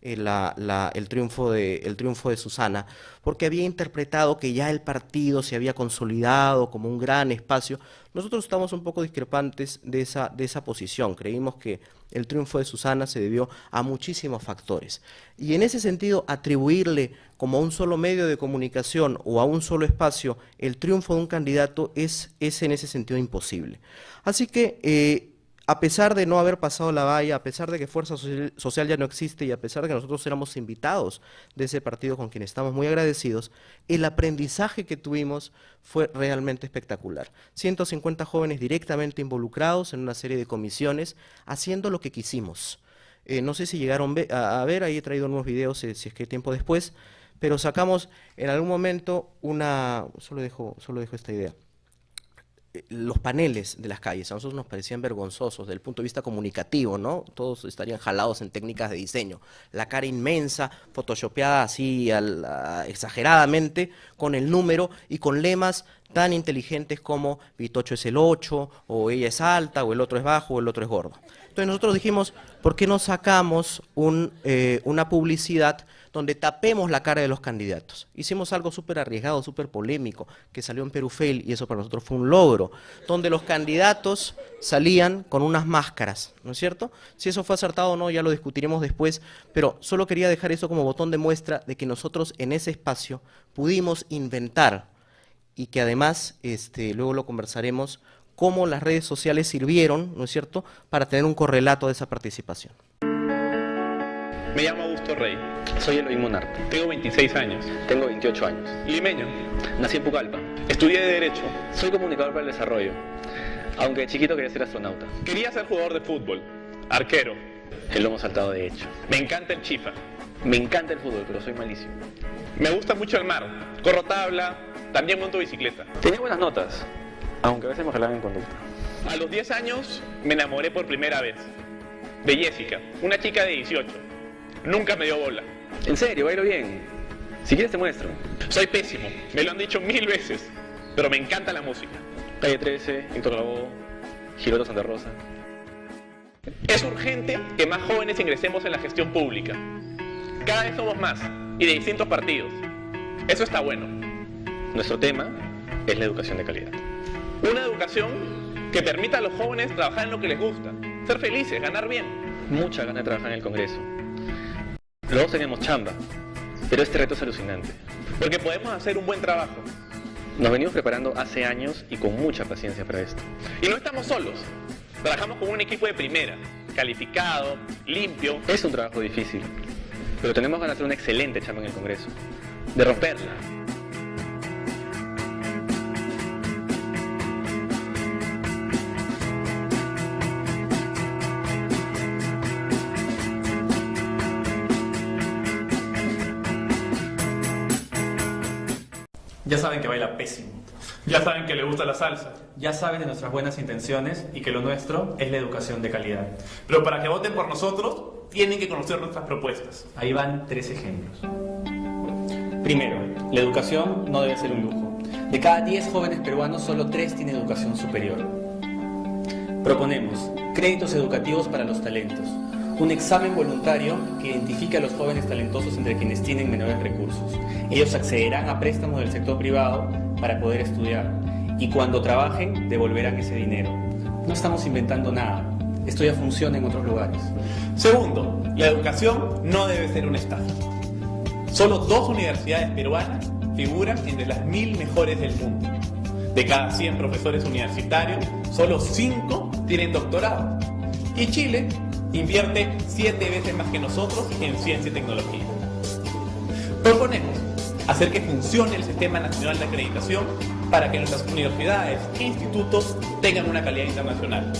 el triunfo de Susana, porque había interpretado que ya el partido se había consolidado como un gran espacio. Nosotros estamos un poco discrepantes de esa posición. Creímos que el triunfo de Susana se debió a muchísimos factores. Y en ese sentido, atribuirle como a un solo medio de comunicación o a un solo espacio el triunfo de un candidato es en ese sentido imposible. Así que a pesar de no haber pasado la valla, a pesar de que Fuerza Social ya no existe y a pesar de que nosotros éramos invitados de ese partido con quien estamos muy agradecidos, el aprendizaje que tuvimos fue realmente espectacular. 150 jóvenes directamente involucrados en una serie de comisiones, haciendo lo que quisimos. No sé si llegaron a ver, ahí he traído unos videos, si es que hay tiempo después, pero sacamos en algún momento solo dejo esta idea. Los paneles de las calles a nosotros nos parecían vergonzosos desde el punto de vista comunicativo, ¿no? Todos estarían jalados en técnicas de diseño. La cara inmensa, photoshopeada así exageradamente, con el número y con lemas tan inteligentes como Vitocho es el 8, o ella es alta, o el otro es bajo, o el otro es gordo. Entonces nosotros dijimos, ¿por qué no sacamos una publicidad donde tapemos la cara de los candidatos? Hicimos algo súper arriesgado, súper polémico, que salió en Perú Fail, y eso para nosotros fue un logro, donde los candidatos salían con unas máscaras, ¿no es cierto? Si eso fue acertado o no, ya lo discutiremos después, pero solo quería dejar eso como botón de muestra de que nosotros en ese espacio pudimos inventar, y que además, luego lo conversaremos, cómo las redes sociales sirvieron, ¿no es cierto?, para tener un correlato de esa participación. Me llamo Augusto Rey. Soy Eloy Monarca. Tengo 26 años. Tengo 28 años. Limeño. Nací en Pucallpa. Estudié de Derecho. Soy comunicador para el desarrollo, aunque de chiquito quería ser astronauta. Quería ser jugador de fútbol. Arquero. El lomo saltado de hecho. Me encanta el chifa. Me encanta el fútbol, pero soy malísimo. Me gusta mucho el mar. Corro tabla. También monto bicicleta. Tenía buenas notas, aunque a veces me jalaban en conducta. A los 10 años me enamoré por primera vez de Jessica, una chica de 18. Nunca me dio bola. En serio, bailo bien. Si quieres te muestro. Soy pésimo, me lo han dicho 1000 veces, pero me encanta la música. Calle 13, Héctor Lavoe, Giroto Santa Rosa. Es urgente que más jóvenes ingresemos en la gestión pública. Cada vez somos más y de distintos partidos. Eso está bueno. Nuestro tema es la educación de calidad. Una educación que permita a los jóvenes trabajar en lo que les gusta, ser felices, ganar bien. Mucha ganas de trabajar en el Congreso. Los dos tenemos chamba, pero este reto es alucinante. Porque podemos hacer un buen trabajo Nos venimos preparando hace años y con mucha paciencia para esto. Y no estamos solos. Trabajamos con un equipo de primera, calificado, limpio. Es un trabajo difícil, pero tenemos ganas de hacer una excelente chamba en el Congreso, de romperla. Ya saben que baila pésimo. Ya saben que le gusta la salsa. Ya saben de nuestras buenas intenciones y que lo nuestro es la educación de calidad. Pero para que voten por nosotros, tienen que conocer nuestras propuestas. Ahí van 3 ejemplos. Primero, la educación no debe ser un lujo. De cada 10 jóvenes peruanos, solo 3 tienen educación superior. Proponemos créditos educativos para los talentos. Un examen voluntario que identifique a los jóvenes talentosos entre quienes tienen menores recursos. Ellos accederán a préstamos del sector privado para poder estudiar y cuando trabajen devolverán ese dinero. No estamos inventando nada, esto ya funciona en otros lugares. Segundo, la educación no debe ser una estafa. Solo 2 universidades peruanas figuran entre las 1000 mejores del mundo. De cada 100 profesores universitarios, solo 5 tienen doctorado. Y Chile invierte 7 veces más que nosotros en ciencia y tecnología. Proponemos hacer que funcione el Sistema Nacional de Acreditación para que nuestras universidades e institutos tengan una calidad internacional.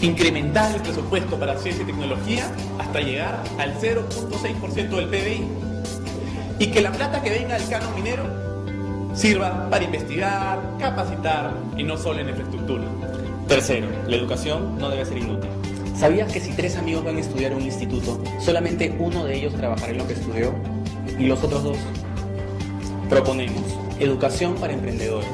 Incrementar el presupuesto para ciencia y tecnología hasta llegar al 0.6% del PBI. Y que la plata que venga del canon minero sirva para investigar, capacitar y no solo en infraestructura. Tercero, la educación no debe ser inútil. ¿Sabías que si 3 amigos van a estudiar en un instituto, solamente uno de ellos trabajará en lo que estudió y los otros 2? Proponemos educación para emprendedores,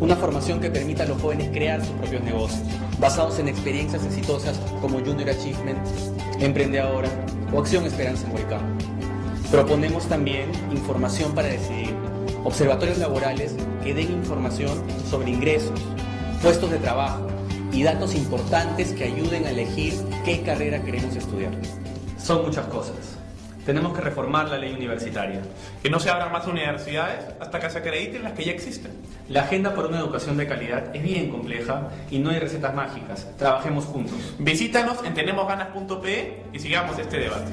una formación que permita a los jóvenes crear sus propios negocios, basados en experiencias exitosas como Junior Achievement, Emprende Ahora o Acción Esperanza en Huaycán. Proponemos también información para decidir, observatorios laborales que den información sobre ingresos, puestos de trabajo y datos importantes que ayuden a elegir qué carrera queremos estudiar. Son muchas cosas. Tenemos que reformar la ley universitaria. Que no se abran más universidades hasta que se acrediten las que ya existen. La agenda por una educación de calidad es bien compleja y no hay recetas mágicas. Trabajemos juntos. Visítanos en tenemosganas.pe y sigamos este debate.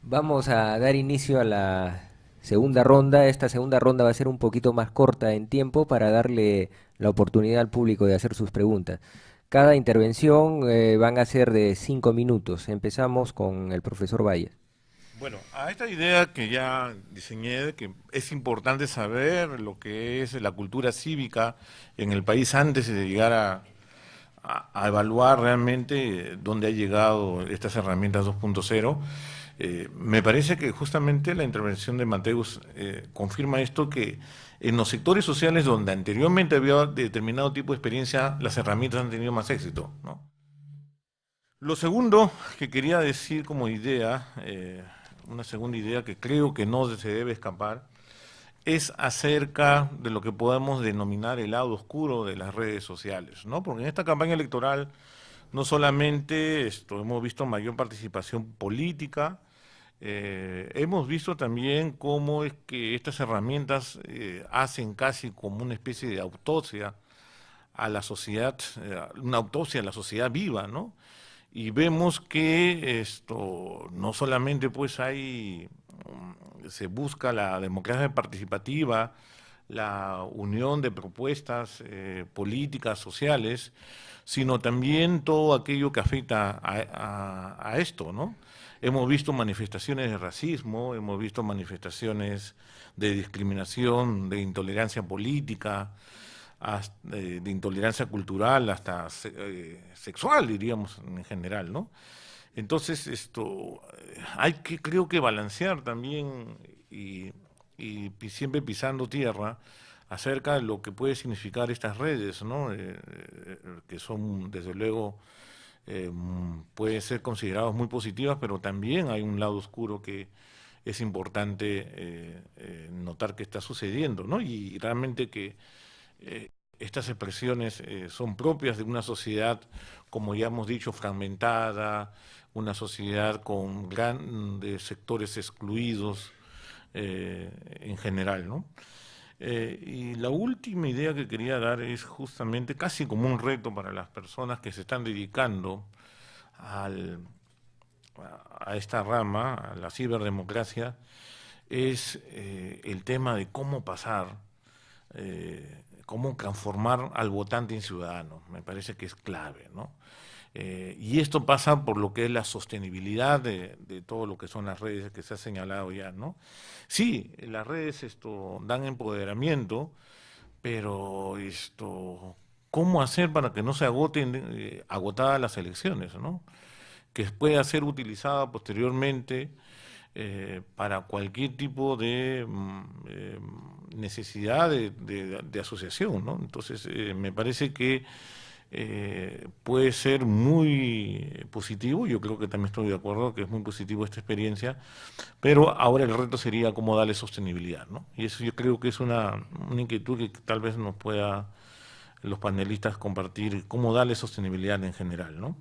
Vamos a dar inicio a la segunda ronda. Esta segunda ronda va a ser un poquito más corta en tiempo para darle la oportunidad al público de hacer sus preguntas. Cada intervención van a ser de 5 minutos. Empezamos con el profesor Valles. Bueno, a esta idea que ya diseñé, de que es importante saber lo que es la cultura cívica en el país antes de llegar a evaluar realmente dónde ha llegado estas herramientas 2.0, me parece que justamente la intervención de Mateus confirma esto, que en los sectores sociales donde anteriormente había determinado tipo de experiencia, las herramientas han tenido más éxito, ¿no? Lo segundo que quería decir como idea, una segunda idea que creo que no se debe escapar, es acerca de lo que podemos denominar el lado oscuro de las redes sociales, ¿no? Porque en esta campaña electoral no solamente hemos visto mayor participación política, hemos visto también cómo es que estas herramientas hacen casi como una especie de autopsia a la sociedad, una autopsia a la sociedad viva, ¿no? Y vemos que no solamente pues se busca la democracia participativa, la unión de propuestas políticas, sociales, sino también todo aquello que afecta a esto, ¿no? Hemos visto manifestaciones de racismo, hemos visto manifestaciones de discriminación, de intolerancia política, de intolerancia cultural, hasta sexual, diríamos, en general, ¿no? Entonces, hay que, creo que balancear también y siempre pisando tierra acerca de lo que puede significar estas redes, ¿no? Que son, desde luego, pueden ser consideradas muy positivas, pero también hay un lado oscuro que es importante notar que está sucediendo, ¿no? Y realmente que estas expresiones son propias de una sociedad, como ya hemos dicho, fragmentada, una sociedad con grandes sectores excluidos en general, ¿no? Y la última idea que quería dar es justamente casi como un reto para las personas que se están dedicando a esta rama, a la ciberdemocracia, es el tema de cómo pasar, cómo transformar al votante en ciudadano. Me parece que es clave, ¿no? Y esto pasa por lo que es la sostenibilidad de todo lo que son las redes que se ha señalado ya, ¿no? Sí, las redes dan empoderamiento, pero ¿cómo hacer para que no se agoten agotadas las elecciones, ¿no? Que pueda ser utilizada posteriormente para cualquier tipo de necesidad de asociación, ¿no? Entonces, me parece que puede ser muy positivo, yo creo que también estoy de acuerdo que es muy positivo esta experiencia, pero ahora el reto sería cómo darle sostenibilidad, ¿no? Y eso yo creo que es una inquietud que tal vez nos pueda los panelistas compartir, cómo darle sostenibilidad en general, ¿no?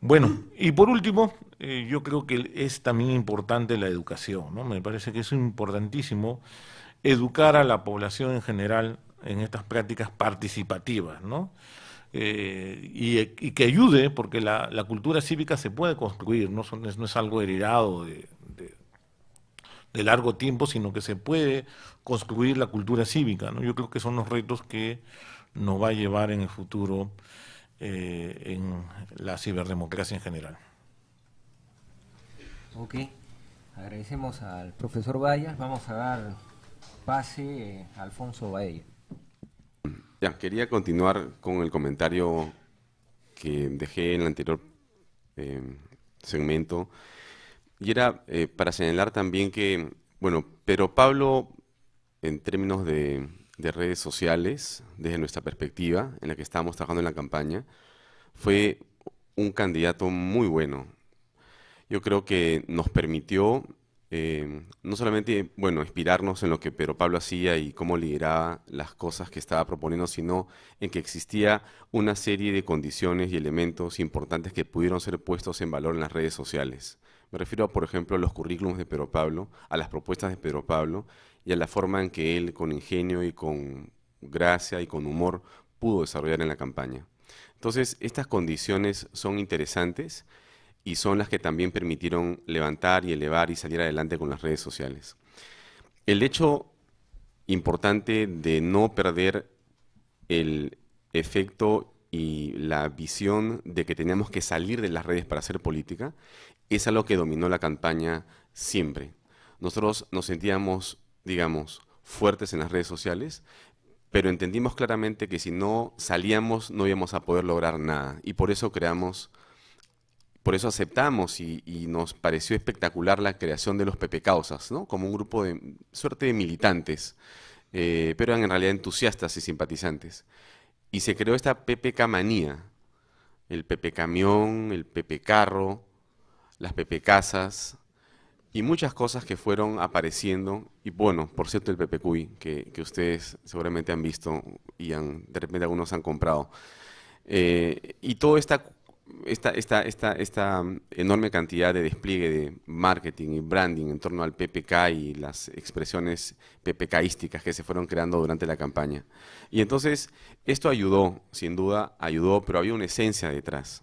Bueno, y por último, yo creo que es también importante la educación, ¿no? Me parece que es importantísimo educar a la población en general en estas prácticas participativas, ¿no? Y que ayude, porque la cultura cívica se puede construir, no es algo heredado de largo tiempo, sino que se puede construir la cultura cívica, ¿no? Yo creo que son los retos que nos va a llevar en el futuro en la ciberdemocracia en general. Ok, agradecemos al profesor Bayas. Vamos a dar pase a Alfonso Baella. Ya, quería continuar con el comentario que dejé en el anterior segmento, y era para señalar también que, bueno, Pedro Pablo, en términos de redes sociales, desde nuestra perspectiva, en la que estábamos trabajando en la campaña, fue un candidato muy bueno. Yo creo que nos permitió no solamente, bueno, inspirarnos en lo que Pedro Pablo hacía y cómo lideraba las cosas que estaba proponiendo, sino en que existía una serie de condiciones y elementos importantes que pudieron ser puestos en valor en las redes sociales. Me refiero, por ejemplo, a los currículums de Pedro Pablo, a las propuestas de Pedro Pablo y a la forma en que él, con ingenio y con gracia y con humor, pudo desarrollar en la campaña. Entonces, estas condiciones son interesantes y son las que también permitieron levantar y elevar y salir adelante con las redes sociales. El hecho importante de no perder el efecto y la visión de que teníamos que salir de las redes para hacer política es algo que dominó la campaña siempre. Nosotros nos sentíamos, digamos, fuertes en las redes sociales, pero entendimos claramente que si no salíamos no íbamos a poder lograr nada, y por eso por eso aceptamos y nos pareció espectacular la creación de los PP Causas, ¿no? Como un grupo de suerte de militantes, pero eran en realidad entusiastas y simpatizantes. Y se creó esta PPK manía, el PP Camión, el PP Carro, las PP Casas y muchas cosas que fueron apareciendo. Y bueno, por cierto, el PP Cuy, que ustedes seguramente han visto y de repente algunos han comprado. Y toda esta enorme cantidad de despliegue de marketing y branding en torno al PPK y las expresiones PPKísticas que se fueron creando durante la campaña. Y entonces esto ayudó, sin duda ayudó, pero había una esencia detrás.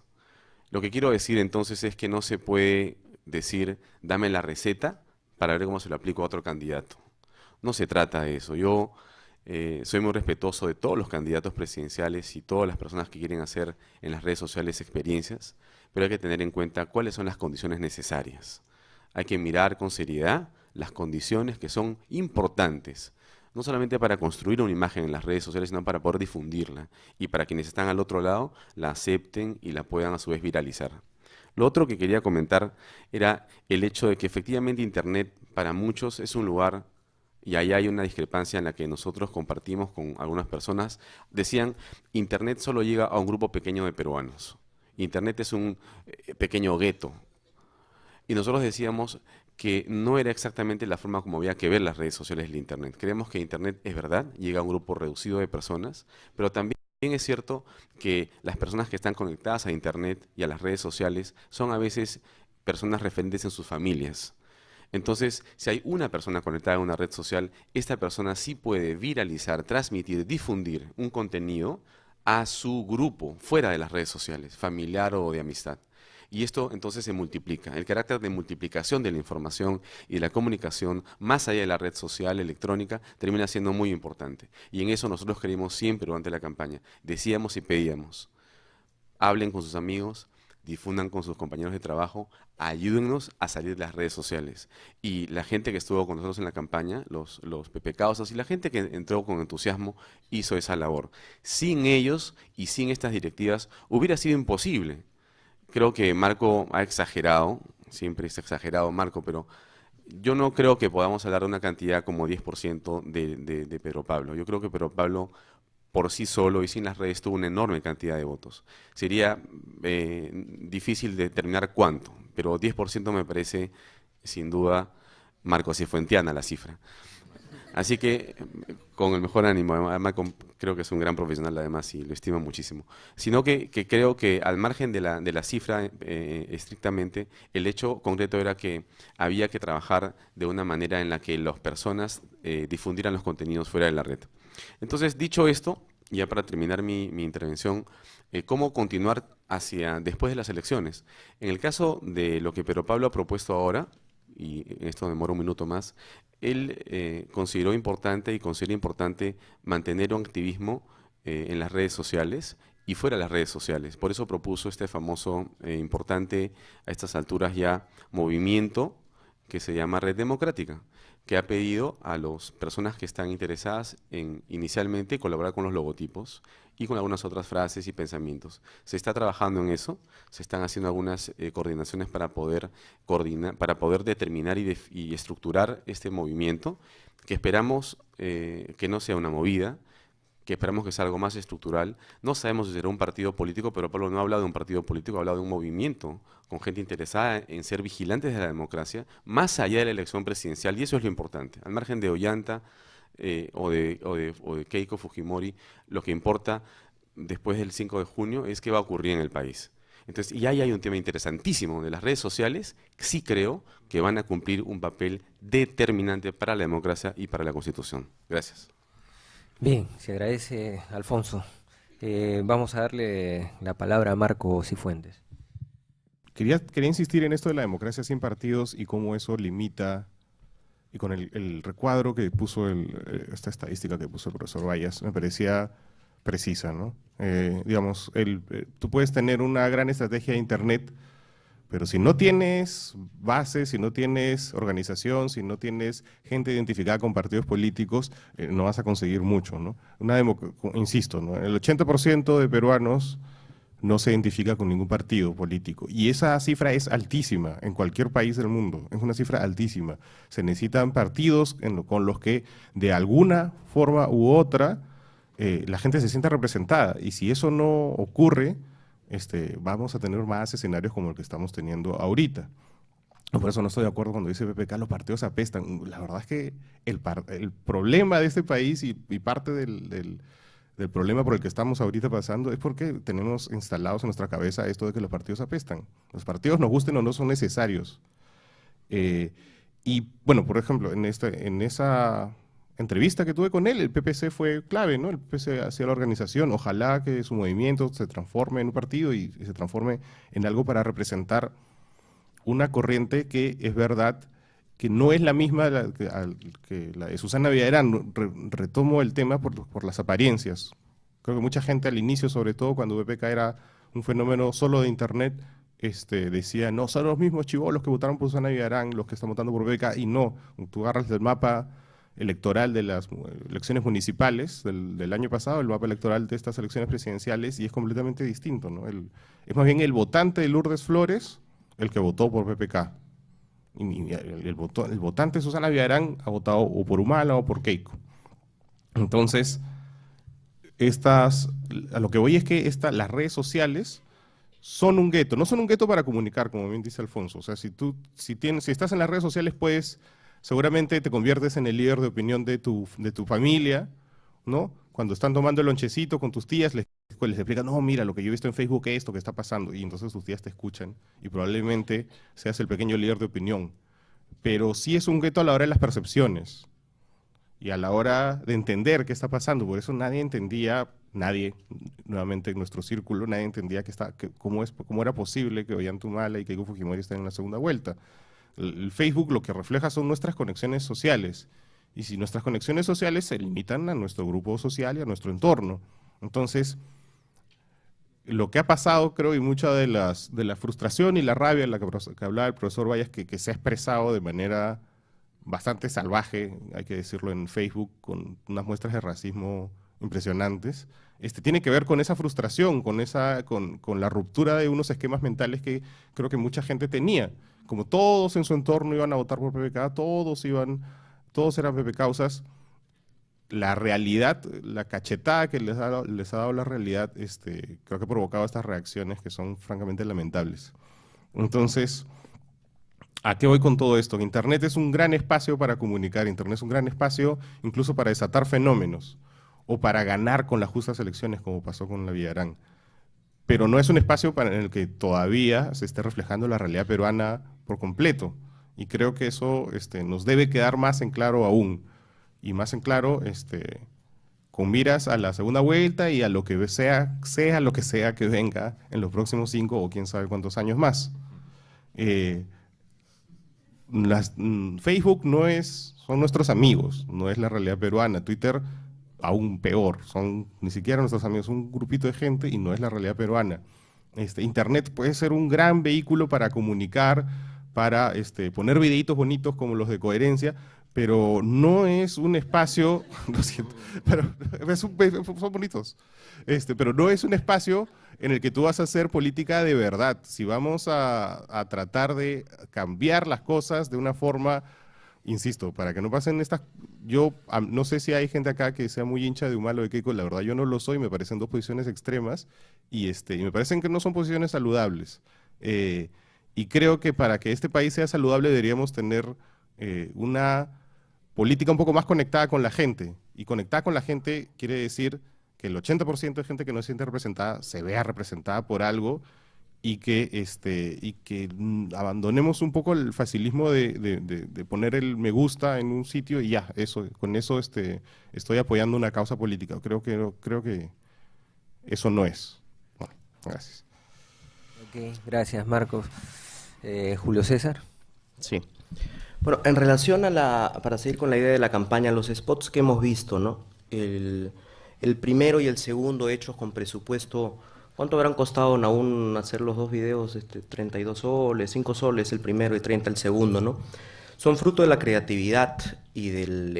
Lo que quiero decir entonces es que no se puede decir, dame la receta para ver cómo se lo aplico a otro candidato. No se trata de eso. Yo soy muy respetuoso de todos los candidatos presidenciales y todas las personas que quieren hacer en las redes sociales experiencias, pero hay que tener en cuenta cuáles son las condiciones necesarias. Hay que mirar con seriedad las condiciones que son importantes, no solamente para construir una imagen en las redes sociales, sino para poder difundirla y para quienes están al otro lado la acepten y la puedan a su vez viralizar. Lo otro que quería comentar era el hecho de que efectivamente Internet para muchos es un lugar. Y ahí hay una discrepancia en la que nosotros compartimos con algunas personas. Decían, Internet solo llega a un grupo pequeño de peruanos. Internet es un pequeño gueto. Y nosotros decíamos que no era exactamente la forma como había que ver las redes sociales del Internet. Creemos que Internet es verdad, llega a un grupo reducido de personas, pero también es cierto que las personas que están conectadas a Internet y a las redes sociales son a veces personas referentes en sus familias. Entonces, si hay una persona conectada a una red social, esta persona sí puede viralizar, transmitir, difundir un contenido a su grupo fuera de las redes sociales, familiar o de amistad. Y esto entonces se multiplica. El carácter de multiplicación de la información y de la comunicación, más allá de la red social electrónica, termina siendo muy importante. Y en eso nosotros creímos siempre durante la campaña. Decíamos y pedíamos, hablen con sus amigos, difundan con sus compañeros de trabajo, ayúdennos a salir de las redes sociales. Y la gente que estuvo con nosotros en la campaña, los PPCausas y la gente que entró con entusiasmo, hizo esa labor. Sin ellos y sin estas directivas hubiera sido imposible. Creo que Marco ha exagerado, siempre es exagerado Marco, pero yo no creo que podamos hablar de una cantidad como 10% de Pedro Pablo. Yo creo que Pedro Pablo por sí solo y sin las redes tuvo una enorme cantidad de votos. Sería difícil determinar cuánto, pero 10% me parece, sin duda, Marco Cifuentiana la cifra. Así que, con el mejor ánimo, Marco creo que es un gran profesional además y lo estimo muchísimo. Sino que creo que al margen de la cifra estrictamente, el hecho concreto era que había que trabajar de una manera en la que las personas difundieran los contenidos fuera de la red. Entonces, dicho esto, ya para terminar mi intervención, ¿cómo continuar hacia después de las elecciones? En el caso de lo que Pedro Pablo ha propuesto ahora, y esto demora un minuto más, él consideró importante y considera importante mantener un activismo en las redes sociales y fuera de las redes sociales. Por eso propuso este famoso, importante, a estas alturas ya, movimiento que se llama Red Democrática, que ha pedido a las personas que están interesadas en inicialmente colaborar con los logotipos y con algunas otras frases y pensamientos. Se está trabajando en eso, se están haciendo algunas coordinaciones para poder determinar y estructurar este movimiento, que esperamos que no sea una movida, que esperamos que sea algo más estructural. No sabemos si será un partido político, pero Pablo no ha hablado de un partido político, ha hablado de un movimiento con gente interesada en ser vigilantes de la democracia, más allá de la elección presidencial, y eso es lo importante. Al margen de Ollanta o de Keiko Fujimori, lo que importa después del 5 de junio es qué va a ocurrir en el país. Entonces, y ahí hay un tema interesantísimo de las redes sociales, sí creo que van a cumplir un papel determinante para la democracia y para la Constitución. Gracias. Bien, se agradece, Alfonso. Vamos a darle la palabra a Marco Cifuentes. Quería insistir en esto de la democracia sin partidos y cómo eso limita, y con el recuadro que puso, esta estadística que puso el profesor Vallas, me parecía precisa, ¿no? Digamos, tú puedes tener una gran estrategia de Internet, pero si no tienes base, si no tienes organización, si no tienes gente identificada con partidos políticos, no vas a conseguir mucho, ¿no? Insisto, ¿no? El 80% de peruanos no se identifica con ningún partido político. Y esa cifra es altísima en cualquier país del mundo. Es una cifra altísima. Se necesitan partidos con los que, de alguna forma u otra, la gente se sienta representada. Y si eso no ocurre, vamos a tener más escenarios como el que estamos teniendo ahorita. Por eso no estoy de acuerdo cuando dice PPK, los partidos apestan. La verdad es que el problema de este país y parte del problema por el que estamos ahorita pasando es porque tenemos instalados en nuestra cabeza esto de que los partidos apestan. Los partidos, nos gusten o no, son necesarios. Y bueno, por ejemplo, en esa entrevista que tuve con él, el PPC fue clave, ¿no? El PPC hacía la organización, ojalá que su movimiento se transforme en un partido y se transforme en algo para representar una corriente que es verdad que no es la misma que la de Susana Villarán. Retomo el tema por las apariencias. Creo que mucha gente al inicio, sobre todo cuando PPK era un fenómeno solo de Internet, decía, no, son los mismos chibolos que votaron por Susana Villarán los que están votando por PPK, y no. Tú agarras el mapa electoral de las elecciones municipales del año pasado, el mapa electoral de estas elecciones presidenciales, y es completamente distinto, ¿no? Es más bien el votante de Lourdes Flores el que votó por PPK. Y el votante de Susana Villarán ha votado o por Humala o por Keiko. Entonces, a lo que voy es que las redes sociales son un gueto. No son un gueto para comunicar, como bien dice Alfonso. O sea, si estás en las redes sociales, pues seguramente te conviertes en el líder de opinión de tu familia, ¿no? Cuando están tomando el lonchecito con tus tías, les explican, no, mira, lo que yo he visto en Facebook es esto que está pasando, y entonces tus tías te escuchan, y probablemente seas el pequeño líder de opinión. Pero sí es un gueto a la hora de las percepciones, y a la hora de entender qué está pasando. Por eso nadie, nuevamente en nuestro círculo, nadie entendía cómo era posible que Ollanta y Keiko Fujimori estén en la segunda vuelta. El Facebook lo que refleja son nuestras conexiones sociales, y si nuestras conexiones sociales se limitan a nuestro grupo social y a nuestro entorno. Entonces, lo que ha pasado, creo, y mucha de la frustración y la rabia en la que hablaba el profesor Vallas, que se ha expresado de manera bastante salvaje, hay que decirlo, en Facebook, con unas muestras de racismo impresionantes, tiene que ver con esa frustración, con la ruptura de unos esquemas mentales que creo que mucha gente tenía. Como todos en su entorno iban a votar por PPK, todos eran PPCausas, la realidad, la cachetada que les ha dado la realidad, creo que ha provocado estas reacciones que son francamente lamentables. Entonces, ¿a qué voy con todo esto? Internet es un gran espacio para comunicar, Internet es un gran espacio incluso para desatar fenómenos, o para ganar con las justas elecciones, como pasó con la Villarán. Pero no es un espacio en el que todavía se esté reflejando la realidad peruana por completo. Y creo que eso nos debe quedar más en claro aún. Y más en claro, con miras a la segunda vuelta y a lo que sea lo que sea que venga en los próximos 5 o quién sabe cuántos años más. Facebook son nuestros amigos, no es la realidad peruana. Twitter, aún peor, son ni siquiera nuestros amigos, un grupito de gente y no es la realidad peruana. Internet puede ser un gran vehículo para comunicar, para poner videitos bonitos como los de Coherencia, pero no es un espacio, lo siento, pero son bonitos, pero no es un espacio en el que tú vas a hacer política de verdad. Si vamos a tratar de cambiar las cosas de una forma, insisto, para que no pasen yo no sé si hay gente acá que sea muy hincha de Humala o de Keiko, la verdad yo no lo soy, me parecen dos posiciones extremas y me parecen que no son posiciones saludables. Y creo que para que este país sea saludable deberíamos tener una política un poco más conectada con la gente. Y conectada con la gente quiere decir que el 80% de gente que no se siente representada se vea representada por algo y que abandonemos un poco el facilismo de poner el me gusta en un sitio y ya, con eso estoy apoyando una causa política. Creo que eso no es. Bueno, gracias. Ok, gracias Marcos. Julio César. Sí. Bueno, en relación para seguir con la idea de la campaña, los spots que hemos visto, ¿no? El primero y el segundo hechos con presupuesto, ¿cuánto habrán costado aún hacer los dos videos? 32 soles, 5 soles el primero y 30 el segundo, ¿no? Son fruto de la creatividad y del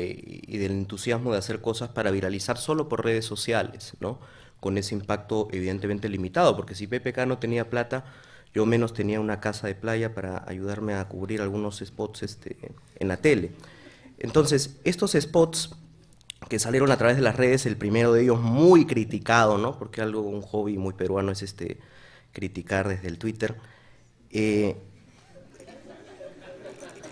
entusiasmo de hacer cosas para viralizar solo por redes sociales, ¿no? Con ese impacto evidentemente limitado, porque si PPK no tenía plata, yo menos tenía una casa de playa para ayudarme a cubrir algunos spots en la tele. Entonces, estos spots que salieron a través de las redes, el primero de ellos muy criticado, ¿no? Porque un hobby muy peruano es criticar desde el Twitter.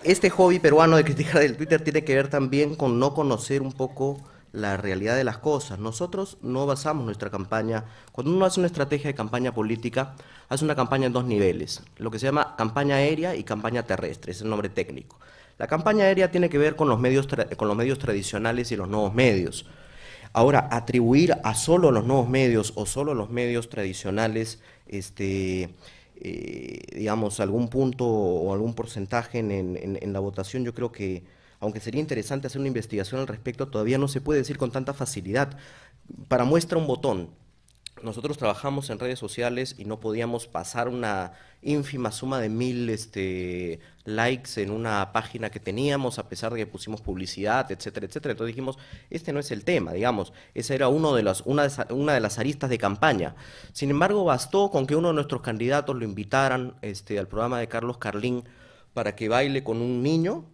Este hobby peruano de criticar del Twitter tiene que ver también con no conocer un poco la realidad de las cosas. Nosotros no basamos nuestra campaña, cuando uno hace una estrategia de campaña política, hace una campaña en dos niveles, lo que se llama campaña aérea y campaña terrestre, es el nombre técnico. La campaña aérea tiene que ver con los medios tradicionales y los nuevos medios. Ahora, atribuir a solo los nuevos medios o solo los medios tradicionales, digamos, algún punto o algún porcentaje en la votación, yo creo que aunque sería interesante hacer una investigación al respecto, todavía no se puede decir con tanta facilidad. Para muestra un botón, nosotros trabajamos en redes sociales y no podíamos pasar una ínfima suma de 1000 likes en una página que teníamos, a pesar de que pusimos publicidad, etcétera, etcétera. Entonces dijimos, no es el tema, digamos, esa era una de las aristas de campaña. Sin embargo, bastó con que uno de nuestros candidatos lo invitaran al programa de Carlos Carlín para que baile con un niño,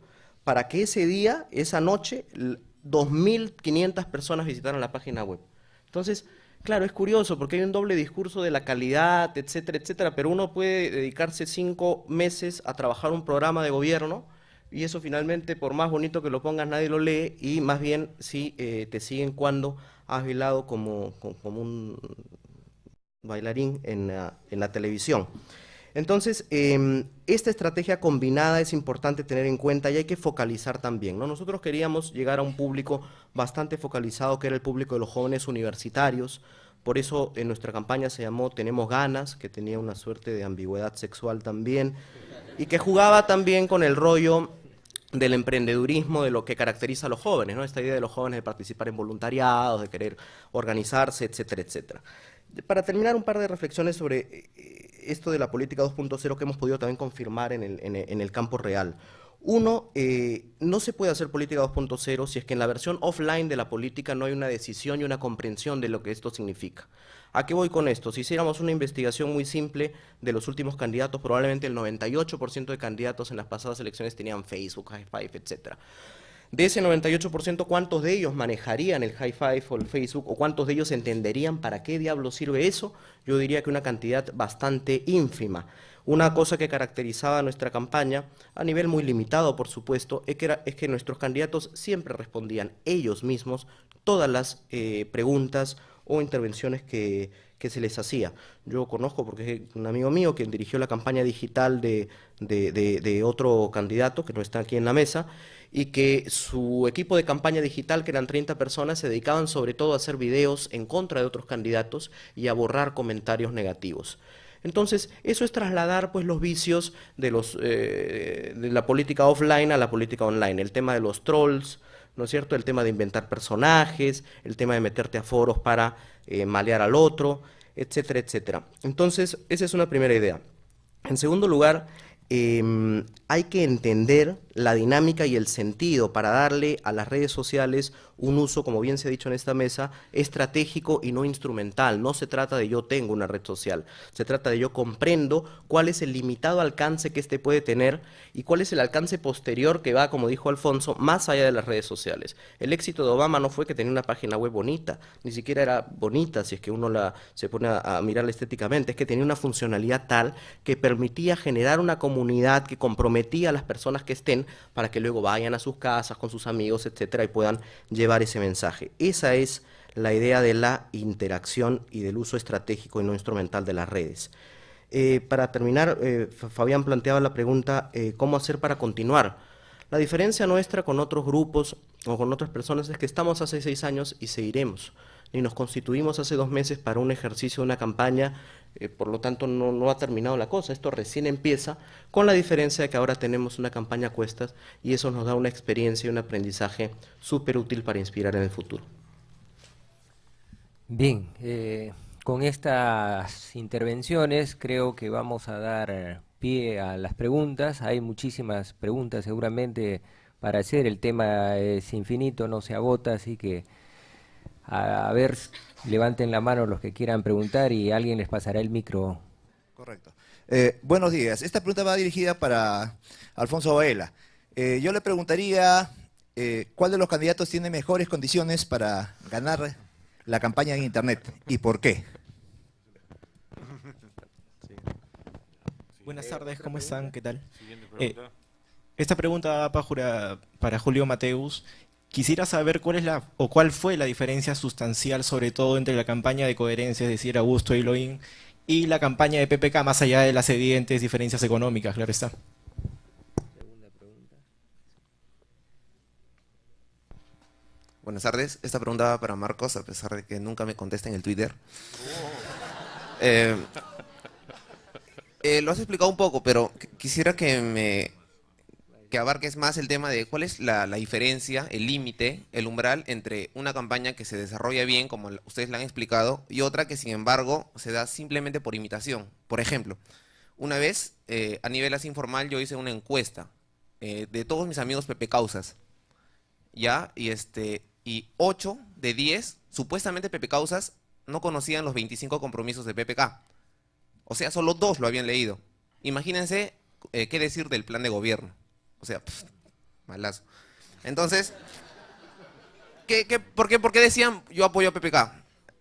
para que ese día, esa noche, 2.500 personas visitaran la página web. Entonces, Claro, es curioso porque hay un doble discurso de la calidad, etcétera, etcétera, pero uno puede dedicarse 5 meses a trabajar un programa de gobierno y eso finalmente, por más bonito que lo pongas, nadie lo lee y más bien sí te siguen cuando has bailado como un bailarín en la televisión. Entonces, esta estrategia combinada es importante tener en cuenta y hay que focalizar también, ¿no? Nosotros queríamos llegar a un público bastante focalizado, que era el público de los jóvenes universitarios. Por eso en nuestra campaña se llamó Tenemos Ganas, que tenía una suerte de ambigüedad sexual también, y que jugaba también con el rollo del emprendedurismo, de lo que caracteriza a los jóvenes, ¿no? Esta idea de los jóvenes de participar en voluntariados, de querer organizarse, etcétera, etcétera. Para terminar, un par de reflexiones sobre esto de la política 2.0 que hemos podido también confirmar en el campo real. Uno, no se puede hacer política 2.0 si es que en la versión offline de la política no hay una decisión y una comprensión de lo que esto significa. ¿A qué voy con esto? Si hiciéramos una investigación muy simple de los últimos candidatos, probablemente el 98% de candidatos en las pasadas elecciones tenían Facebook, High Five, etcétera. De ese 98%, ¿cuántos de ellos manejarían el High Five o el Facebook? ¿O cuántos de ellos entenderían para qué diablos sirve eso? Yo diría que una cantidad bastante ínfima. Una cosa que caracterizaba nuestra campaña, a nivel muy limitado, por supuesto, es que nuestros candidatos siempre respondían ellos mismos todas las preguntas o intervenciones que se les hacía. Yo conozco, porque es un amigo mío quien dirigió la campaña digital de otro candidato, que no está aquí en la mesa, y que su equipo de campaña digital, que eran 30 personas, se dedicaban sobre todo a hacer videos en contra de otros candidatos y a borrar comentarios negativos. Entonces, eso es trasladar pues los vicios de la política offline a la política online. El tema de los trolls, ¿no es cierto? El tema de inventar personajes, el tema de meterte a foros para malear al otro, etcétera, etcétera. Entonces, esa es una primera idea. En segundo lugar, hay que entender la dinámica y el sentido para darle a las redes sociales un uso, como bien se ha dicho en esta mesa, estratégico y no instrumental. No se trata de yo tengo una red social, se trata de yo comprendo cuál es el limitado alcance que éste puede tener y cuál es el alcance posterior que va, como dijo Alfonso, más allá de las redes sociales. El éxito de Obama no fue que tenía una página web bonita, ni siquiera era bonita si es que uno se pone a mirarla estéticamente, es que tenía una funcionalidad tal que permitía generar una comunidad que comprometía a las personas que estén para que luego vayan a sus casas con sus amigos, etcétera, y puedan llevar ese mensaje. Esa es la idea de la interacción y del uso estratégico y no instrumental de las redes. Para terminar, Fabián planteaba la pregunta, ¿cómo hacer para continuar? La diferencia nuestra con otros grupos o con otras personas es que estamos hace 6 años y seguiremos. Ni nos constituimos hace 2 meses para un ejercicio de una campaña, por lo tanto no ha terminado la cosa, esto recién empieza, con la diferencia de que ahora tenemos una campaña a cuestas y eso nos da una experiencia y un aprendizaje súper útil para inspirar en el futuro. Bien, con estas intervenciones creo que vamos a dar pie a las preguntas. Hay muchísimas preguntas seguramente para hacer, el tema es infinito, no se agota, así que a ver, levanten la mano los que quieran preguntar y alguien les pasará el micro. Correcto. Buenos días. Esta pregunta va dirigida para Alfonso Baela. Yo le preguntaría, ¿cuál de los candidatos tiene mejores condiciones para ganar la campaña en Internet y por qué? Buenas tardes, ¿cómo están? ¿Qué tal? Esta pregunta va para Julio Mateus. Quisiera saber cuál fue la diferencia sustancial, sobre todo entre la campaña de coherencia, es decir, Augusto Eloín, y la campaña de PPK, más allá de las evidentes diferencias económicas, claro está. Segunda pregunta. Buenas tardes. Esta pregunta va para Marcos, a pesar de que nunca me contesta en el Twitter. Lo has explicado un poco, pero quisiera que abarques más el tema de cuál es la diferencia, el límite, el umbral entre una campaña que se desarrolla bien, como ustedes la han explicado, y otra que sin embargo se da simplemente por imitación. Por ejemplo, una vez a nivel así informal yo hice una encuesta de todos mis amigos Pepe Causas, ¿ya? Y 8 de 10 supuestamente Pepe Causas no conocían los 25 compromisos de PPK. O sea, solo 2 lo habían leído. Imagínense qué decir del plan de gobierno. O sea, malazo. Entonces, ¿por qué decían yo apoyo a PPK?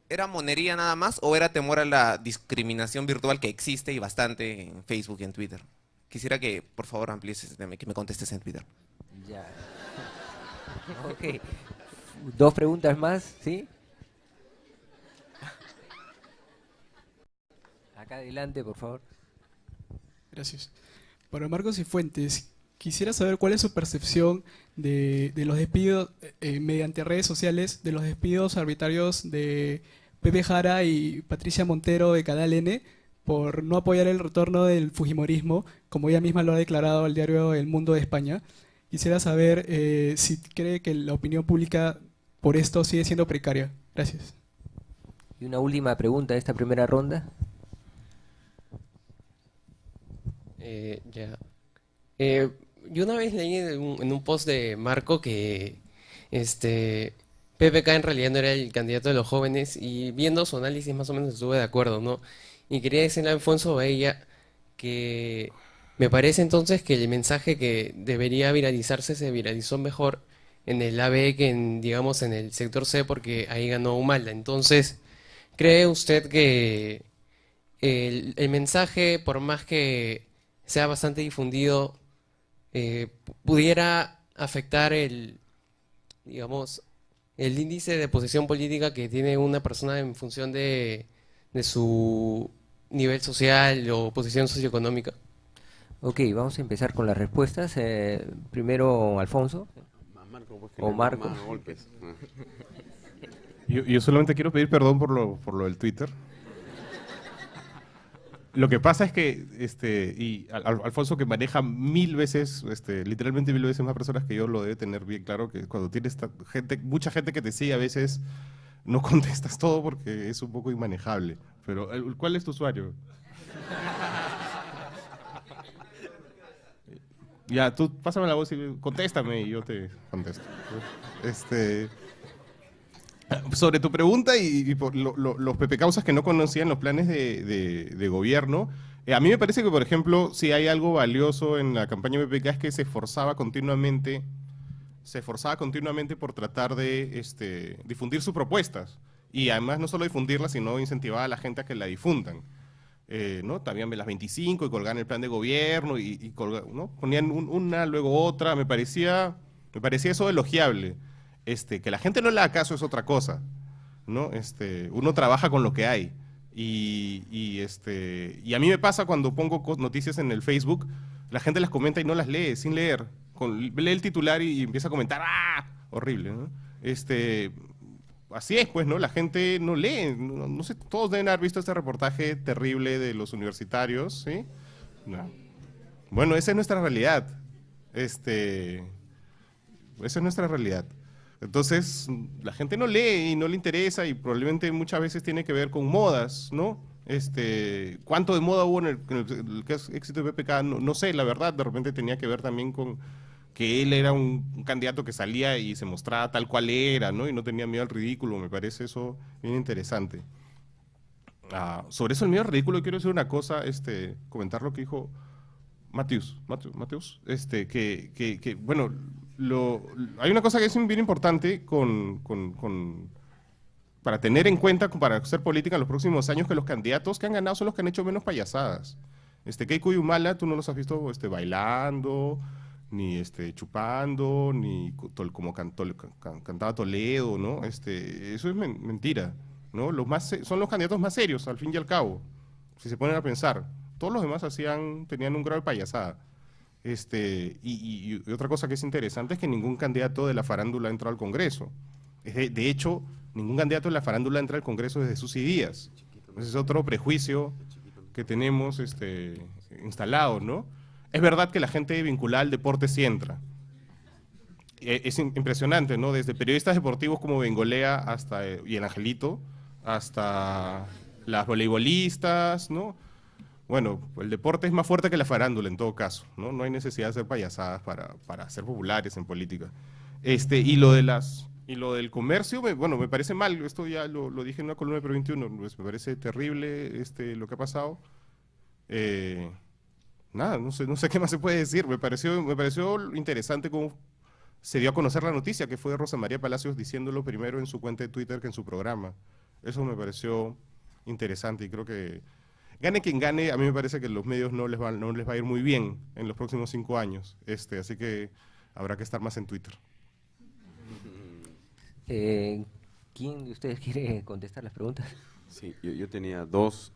¿era monería nada más o era temor a la discriminación virtual que existe y bastante en Facebook y en Twitter? Quisiera que, por favor, amplíes ese tema y que me contestes en Twitter. Ya. Ok. Dos preguntas más, ¿sí? Acá adelante, por favor. Gracias. Para Marcos Cifuentes, quisiera saber cuál es su percepción de los despidos mediante redes sociales, de los despidos arbitrarios de Pepe Jara y Patricia Montero de Canal N por no apoyar el retorno del fujimorismo, como ella misma lo ha declarado al diario El Mundo de España. Quisiera saber si cree que la opinión pública por esto sigue siendo precaria. Gracias. Y una última pregunta de esta primera ronda. Ya. Yo una vez leí en un post de Marco que PPK en realidad no era el candidato de los jóvenes, y viendo su análisis más o menos estuve de acuerdo, ¿no? Y quería decirle a Alfonso Baella que me parece entonces que el mensaje que debería viralizarse se viralizó mejor en el AB que digamos, en el sector C, porque ahí ganó Humala. Entonces, ¿cree usted que el mensaje, por más que sea bastante difundido, pudiera afectar digamos, el índice de posición política que tiene una persona en función de su nivel social o posición socioeconómica? Ok, vamos a empezar con las respuestas. Primero, Alfonso. O Marco. Yo solamente quiero pedir perdón por lo del Twitter. Lo que pasa es que, Alfonso, que maneja 1000 veces, literalmente 1000 veces más personas que yo, lo debe tener bien claro, que cuando tienes mucha gente que te sigue, a veces no contestas todo porque es un poco inmanejable. Pero, ¿cuál es tu usuario? Ya, tú pásame la voz y contéstame y yo te contesto. Sobre tu pregunta y por los pepecausas que no conocían los planes de gobierno, a mí me parece que, por ejemplo, si hay algo valioso en la campaña de PPK es que se esforzaba continuamente por tratar de difundir sus propuestas. Y además no solo difundirlas, sino incentivar a la gente a que la difundan. ¿No? También las 25 y colgaban el plan de gobierno ¿no? Ponían una, luego otra. Me parecía eso elogiable. Que la gente no le haga caso es otra cosa, ¿no? Uno trabaja con lo que hay. Y a mí me pasa cuando pongo noticias en el Facebook, la gente las comenta y no las lee, sin leer. Lee el titular y empieza a comentar, ¡ah! Horrible, ¿no? Así es, pues, ¿no? La gente no lee. No sé, todos deben haber visto este reportaje terrible de los universitarios, ¿sí? No. Bueno, esa es nuestra realidad. Esa es nuestra realidad. Entonces, la gente no lee y no le interesa, y probablemente muchas veces tiene que ver con modas, ¿no? ¿Cuánto de moda hubo en el éxito de PPK? No sé, la verdad, de repente tenía que ver también con que él era un candidato que salía y se mostraba tal cual era, ¿no? Y no tenía miedo al ridículo. Me parece eso bien interesante. Sobre eso, el miedo al ridículo, quiero decir una cosa, comentar lo que dijo Mateus, que bueno, hay una cosa que es bien importante para tener en cuenta, para hacer política en los próximos años, que los candidatos que han ganado son los que han hecho menos payasadas. Keiko y Humala, tú no los has visto bailando, ni chupando, ni como cantaba Toledo, ¿no? Eso es mentira, ¿no? Son los candidatos más serios, al fin y al cabo, si se ponen a pensar. Todos los demás tenían un grado de payasada. Y otra cosa que es interesante es que ningún candidato de la farándula ha entrado al Congreso. De hecho, ningún candidato de la farándula entra al Congreso desde Susy Díaz. Ese es otro prejuicio que tenemos instalado, ¿no? Es verdad que la gente vinculada al deporte sí entra. Es impresionante, ¿no? Desde periodistas deportivos como Bengolea y el Angelito, hasta las voleibolistas, ¿no? Bueno, el deporte es más fuerte que la farándula en todo caso, ¿no? No hay necesidad de hacer payasadas para ser populares en política. Y lo del comercio, bueno, me parece mal. Esto ya lo dije en una columna de Pro 21, pues me parece terrible lo que ha pasado. Nada, no sé qué más se puede decir. Me pareció interesante cómo se dio a conocer la noticia, que fue Rosa María Palacios diciéndolo primero en su cuenta de Twitter que en su programa. Eso me pareció interesante y creo que gane quien gane, a mí me parece que los medios no les va a ir muy bien en los próximos 5 años, así que habrá que estar más en Twitter. ¿Quién de ustedes quiere contestar las preguntas? Sí, yo tenía dos.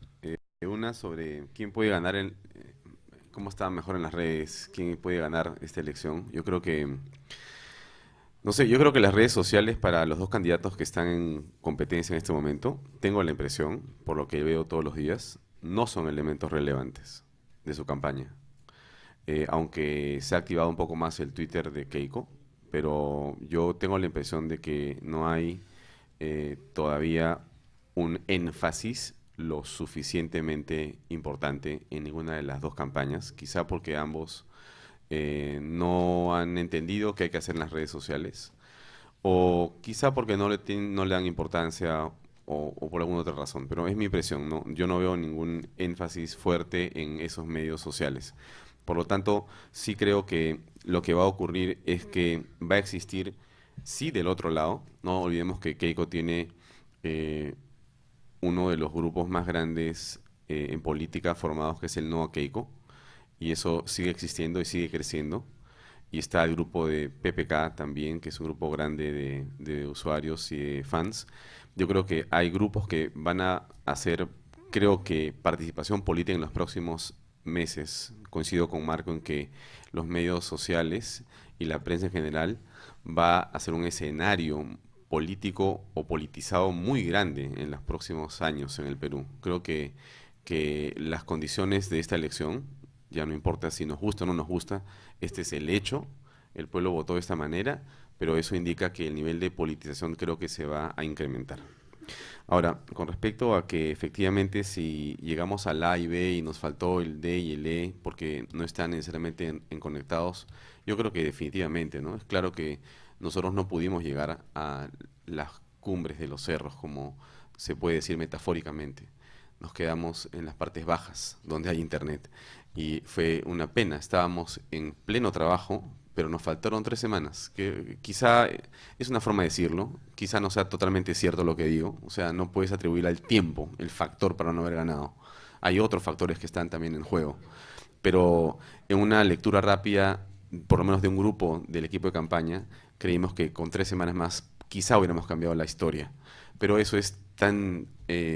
Una sobre quién puede ganar, cómo está mejor en las redes, quién puede ganar esta elección. Yo creo que, no sé, yo creo que las redes sociales para los dos candidatos que están en competencia en este momento, tengo la impresión, por lo que veo todos los días, no son elementos relevantes de su campaña. Aunque se ha activado un poco más el Twitter de Keiko, pero yo tengo la impresión de que no hay todavía un énfasis lo suficientemente importante en ninguna de las dos campañas, quizá porque ambos no han entendido qué hay que hacer en las redes sociales, o quizá porque no le dan importancia o por alguna otra razón, pero es mi impresión, ¿no? Yo no veo ningún énfasis fuerte en esos medios sociales. Por lo tanto, sí creo que lo que va a ocurrir es que va a existir, sí, del otro lado. No olvidemos que Keiko tiene uno de los grupos más grandes en política formados, que es el No a Keiko, y eso sigue existiendo y sigue creciendo. Y está el grupo de PPK también, que es un grupo grande de usuarios y de fans. Yo creo que hay grupos que van a hacer, creo que, participación política en los próximos meses. Coincido con Marco en que los medios sociales y la prensa en general va a ser un escenario político o politizado muy grande en los próximos años en el Perú. Creo que las condiciones de esta elección, ya no importa si nos gusta o no nos gusta, este es el hecho, el pueblo votó de esta manera, pero eso indica que el nivel de politización creo que se va a incrementar. Ahora, con respecto a que efectivamente si llegamos al A y B y nos faltó el D y el E porque no están necesariamente en conectados, yo creo que definitivamente, ¿no? Es claro que nosotros no pudimos llegar a las cumbres de los cerros, como se puede decir metafóricamente. Nos quedamos en las partes bajas, donde hay internet. Y fue una pena, estábamos en pleno trabajo, pero nos faltaron 3 semanas, que quizá es una forma de decirlo, quizá no sea totalmente cierto lo que digo, o sea, no puedes atribuir al tiempo el factor para no haber ganado. Hay otros factores que están también en juego, pero en una lectura rápida, por lo menos de un grupo del equipo de campaña, creímos que con 3 semanas más quizá hubiéramos cambiado la historia, pero eso es tan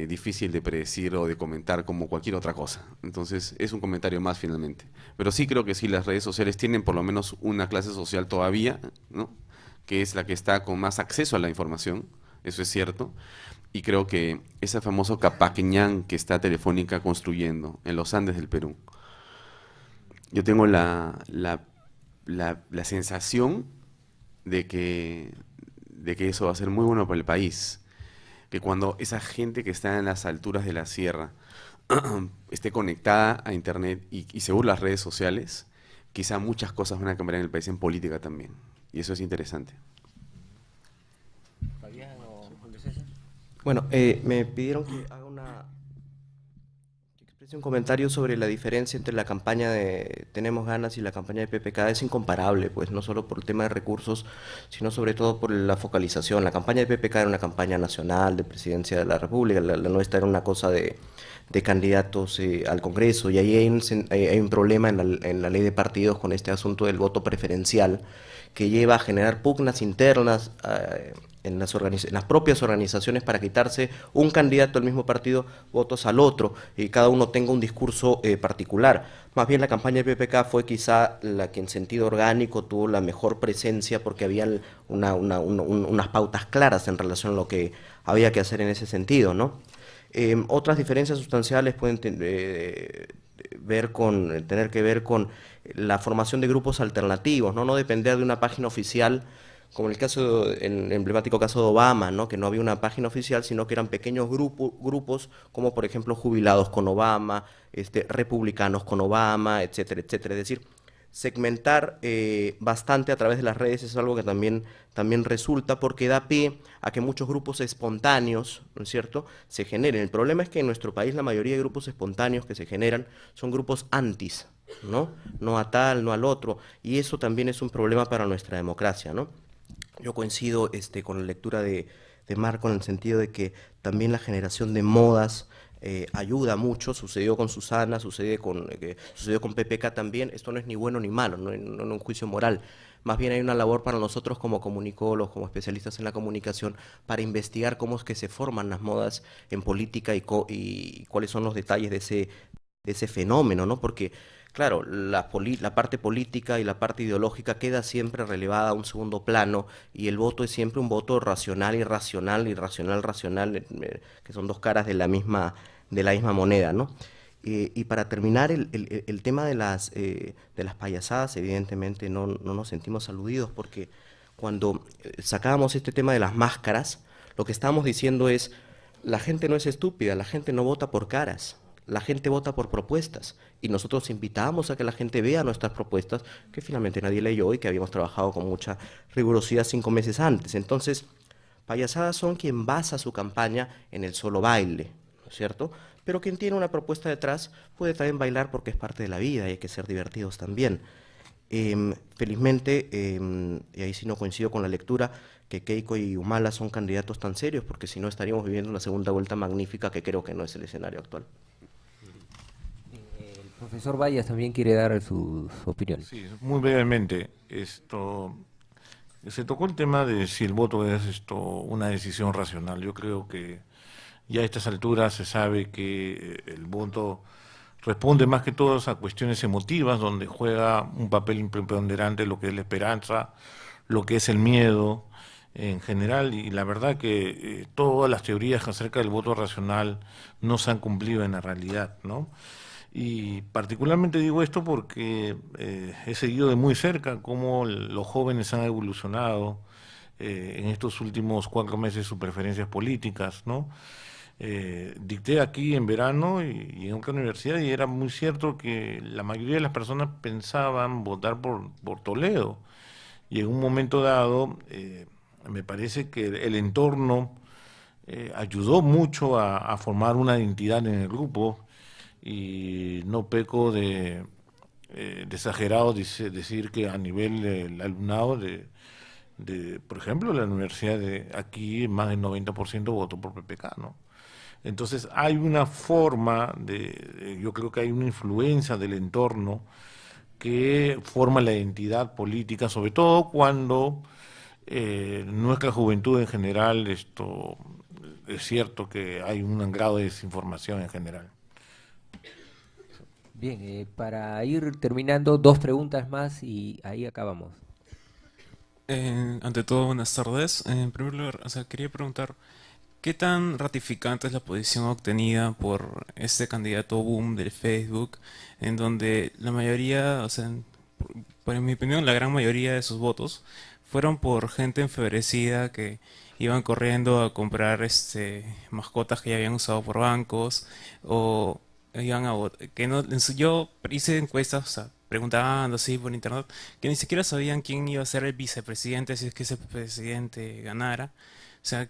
difícil de predecir o de comentar como cualquier otra cosa. Entonces es un comentario más finalmente. Pero sí creo que sí, las redes sociales tienen por lo menos una clase social todavía, ¿no? Que es la que está con más acceso a la información, eso es cierto. Y creo que ese famoso Capaqueñán que está Telefónica construyendo en los Andes del Perú, yo tengo la sensación de que eso va a ser muy bueno para el país. Que cuando esa gente que está en las alturas de la sierra esté conectada a internet y según las redes sociales, quizá muchas cosas van a cambiar en el país, en política también. Y eso es interesante. Bueno, me pidieron que haga que exprese un comentario sobre la diferencia entre la campaña de Tenemos Ganas y la campaña de PPK. Es incomparable, pues, no solo por el tema de recursos, sino sobre todo por la focalización. La campaña de PPK era una campaña nacional de presidencia de la República, la nuestra era una cosa de candidatos al Congreso, y ahí hay un problema en la ley de partidos con este asunto del voto preferencial, que lleva a generar pugnas internas en las propias organizaciones para quitarse un candidato del mismo partido votos al otro y cada uno tenga un discurso particular. Más bien la campaña de PPK fue quizá la que en sentido orgánico tuvo la mejor presencia porque había unas pautas claras en relación a lo que había que hacer en ese sentido, ¿no? Otras diferencias sustanciales pueden tener que ver con la formación de grupos alternativos, no depender de una página oficial, como el emblemático caso de Obama, ¿no? Que no había una página oficial, sino que eran pequeños grupos, como por ejemplo jubilados con Obama, republicanos con Obama, etcétera, etcétera. Es decir, segmentar bastante a través de las redes es algo que también resulta, porque da pie a que muchos grupos espontáneos, ¿no es cierto?, se generen. El problema es que en nuestro país la mayoría de grupos espontáneos que se generan son grupos antis, no a tal, no al otro, y eso también es un problema para nuestra democracia, ¿no? Yo coincido con la lectura de Marco, en el sentido de que también la generación de modas ayuda mucho. Sucedió con Susana, sucedió con PPK también. Esto no es ni bueno ni malo, no es un juicio moral. Más bien hay una labor para nosotros como comunicólogos, como especialistas en la comunicación, para investigar cómo es que se forman las modas en política y cuáles son los detalles de ese fenómeno, ¿no? Porque, claro, la parte política y la parte ideológica queda siempre relevada a un segundo plano, y el voto es siempre un voto racional, irracional, irracional, racional, que son dos caras de la misma moneda, ¿no? Y para terminar, el tema de las payasadas, evidentemente no nos sentimos aludidos, porque cuando sacábamos este tema de las máscaras, lo que estábamos diciendo es, la gente no es estúpida, la gente no vota por caras, la gente vota por propuestas, y nosotros invitamos a que la gente vea nuestras propuestas, que finalmente nadie leyó y que habíamos trabajado con mucha rigurosidad 5 meses antes. Entonces, payasadas son quien basa su campaña en el solo baile, ¿no es cierto? Pero quien tiene una propuesta detrás puede también bailar, porque es parte de la vida y hay que ser divertidos también. Felizmente, y ahí sí no coincido con la lectura, que Keiko y Humala son candidatos tan serios, porque si no estaríamos viviendo una segunda vuelta magnífica, que creo que no es el escenario actual. El profesor Vallas también quiere dar su opinión. Sí, muy brevemente. Se tocó el tema de si el voto es una decisión racional. Yo creo que ya a estas alturas se sabe que el voto responde más que todo a cuestiones emotivas, donde juega un papel preponderante lo que es la esperanza, lo que es el miedo en general, y la verdad que todas las teorías acerca del voto racional no se han cumplido en la realidad, ¿no? Y particularmente digo esto porque he seguido de muy cerca cómo los jóvenes han evolucionado en estos últimos 4 meses sus preferencias políticas, ¿no? Dicté aquí en verano y en otra universidad, y era muy cierto que la mayoría de las personas pensaban votar por Toledo, y en un momento dado me parece que el entorno ayudó mucho a formar una identidad en el grupo, y no peco de exagerado decir que a nivel del alumnado por ejemplo, la universidad de aquí, más del 90% votó por PPK, ¿no? Entonces hay una forma yo creo que hay una influencia del entorno que forma la identidad política, sobre todo cuando nuestra juventud en general, es cierto que hay un grado de desinformación en general. Bien, para ir terminando, 2 preguntas más y ahí acabamos. Ante todo, buenas tardes. En primer lugar, quería preguntar, ¿qué tan ratificante es la posición obtenida por este candidato boom del Facebook, en donde la mayoría, en mi opinión, la gran mayoría de sus votos fueron por gente enfebrecida que iban corriendo a comprar mascotas que ya habían usado por bancos, o iban que no, yo hice encuestas, preguntando así por internet, que ni siquiera sabían quién iba a ser el vicepresidente si es que ese presidente ganara.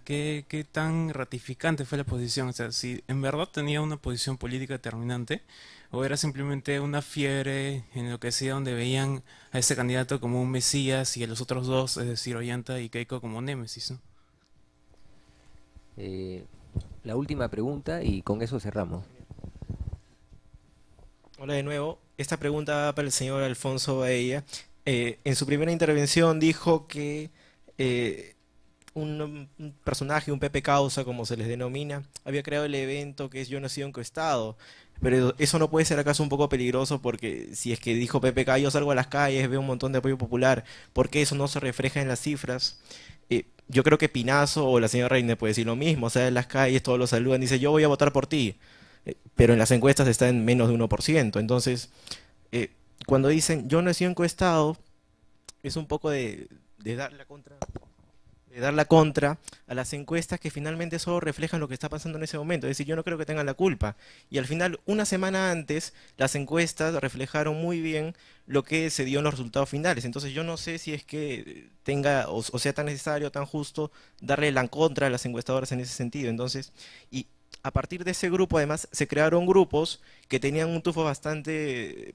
¿Qué tan ratificante fue la posición? Si en verdad tenía una posición política determinante, o era simplemente una fiebre enloquecida donde veían a ese candidato como un mesías y a los otros dos, es decir, Ollanta y Keiko, como némesis, ¿no? La última pregunta y con eso cerramos. Hola de nuevo. Esta pregunta va para el señor Alfonso Baella. En su primera intervención dijo que un personaje, un Pepe Causa, como se les denomina, había creado el evento que es Yo no he sido encuestado. Pero eso no puede ser acaso un poco peligroso, porque si es que dijo PPK, yo salgo a las calles, veo un montón de apoyo popular, ¿por qué eso no se refleja en las cifras? Yo creo que Pinazo o la señora Reina puede decir lo mismo, en las calles todos lo saludan, dice yo voy a votar por ti, pero en las encuestas está en menos de 1%. Entonces, cuando dicen yo no he sido encuestado, es un poco de dar la contra a las encuestas que finalmente solo reflejan lo que está pasando en ese momento. Es decir, yo no creo que tengan la culpa. Y al final, una semana antes, las encuestas reflejaron muy bien lo que se dio en los resultados finales. Entonces yo no sé si es que tenga o sea tan necesario, tan justo, darle la contra a las encuestadoras en ese sentido. Entonces, y a partir de ese grupo, además, se crearon grupos que tenían un tufo bastante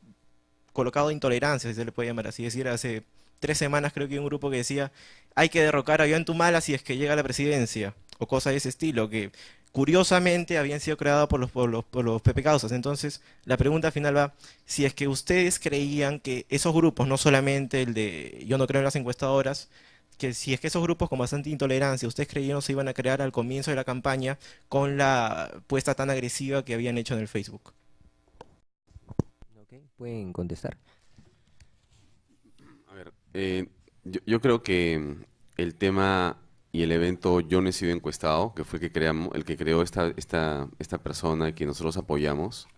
colocado de intolerancia, si se le puede llamar así. Es decir, hace 3 semanas creo que hay un grupo que decía hay que derrocar a Humala si es que llega a la presidencia, o cosas de ese estilo, que curiosamente habían sido creadas por los Pepe Causas. Entonces, la pregunta final va, si es que ustedes creían que esos grupos, no solamente el de Yo no creo en las encuestadoras, que si es que esos grupos con bastante intolerancia, ustedes creyeron se iban a crear al comienzo de la campaña con la puesta tan agresiva que habían hecho en el Facebook. Pueden contestar. A ver, yo creo que el tema y el evento Yo no he sido encuestado, que fue el que creó esta persona que nosotros apoyamos,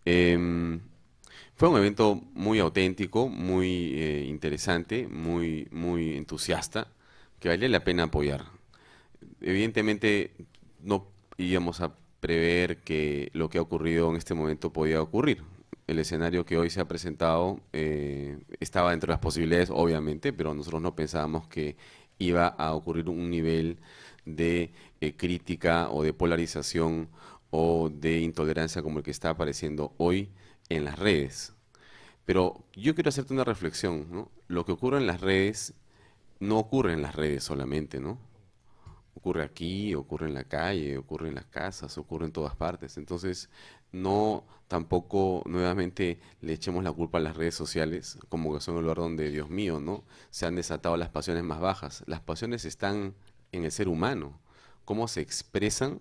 fue un evento muy auténtico, muy interesante, muy entusiasta, que vale la pena apoyar. Evidentemente no íbamos a prever que lo que ha ocurrido en este momento podía ocurrir. El escenario que hoy se ha presentado estaba dentro de las posibilidades, obviamente, pero nosotros no pensábamos que iba a ocurrir un nivel de crítica o de polarización o de intolerancia como el que está apareciendo hoy en las redes. Pero yo quiero hacerte una reflexión, ¿no? Lo que ocurre en las redes no ocurre en las redes solamente, ¿no? Ocurre aquí, ocurre en la calle, ocurre en las casas, ocurre en todas partes. Entonces, no tampoco nuevamente le echemos la culpa a las redes sociales como que son el lugar donde, Dios mío, ¿no? Se han desatado las pasiones más bajas. Las pasiones están en el ser humano. Cómo se expresan,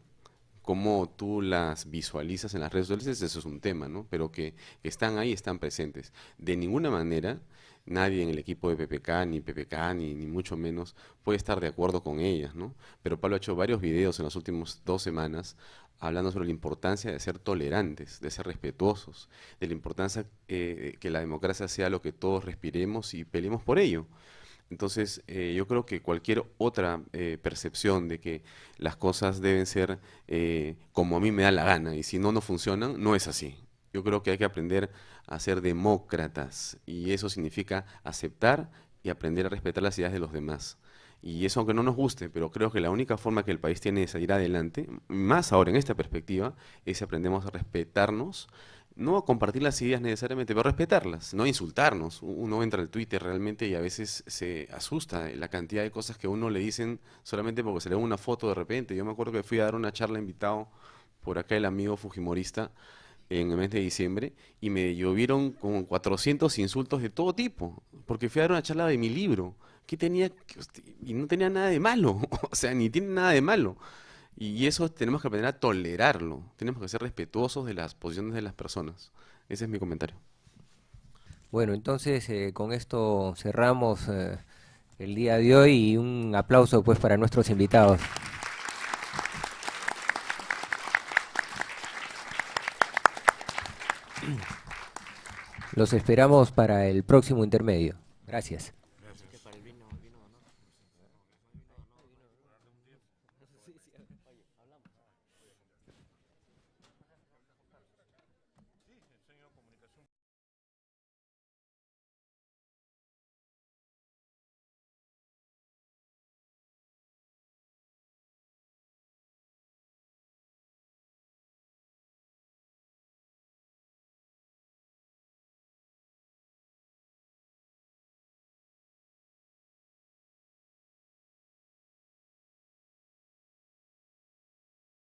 cómo tú las visualizas en las redes sociales, eso es un tema, ¿no? Pero que están ahí, están presentes. De ninguna manera nadie en el equipo de PPK, ni mucho menos, puede estar de acuerdo con ellas, ¿no? Pero Pablo ha hecho varios videos en las últimas 2 semanas hablando sobre la importancia de ser tolerantes, de ser respetuosos, de la importancia que la democracia sea lo que todos respiremos y peleemos por ello. Entonces, yo creo que cualquier otra percepción de que las cosas deben ser como a mí me da la gana y si no, no funcionan, no es así. Yo creo que hay que aprender a ser demócratas y eso significa aceptar y aprender a respetar las ideas de los demás. Y eso aunque no nos guste, pero creo que la única forma que el país tiene de salir adelante, más ahora en esta perspectiva, es si aprendemos a respetarnos, no a compartir las ideas necesariamente, pero respetarlas, no insultarnos. Uno entra al Twitter realmente y a veces se asusta la cantidad de cosas que a uno le dicen solamente porque se le ve una foto de repente. Yo me acuerdo que fui a dar una charla invitado por acá el amigo fujimorista en el mes de diciembre y me llovieron como 400 insultos de todo tipo, porque fui a dar una charla de mi libro, y no tenía nada de malo, o sea, ni tiene nada de malo. Y eso tenemos que aprender a tolerarlo, tenemos que ser respetuosos de las posiciones de las personas. Ese es mi comentario. Bueno, entonces con esto cerramos el día de hoy y un aplauso pues para nuestros invitados. Los esperamos para el próximo intermedio. Gracias.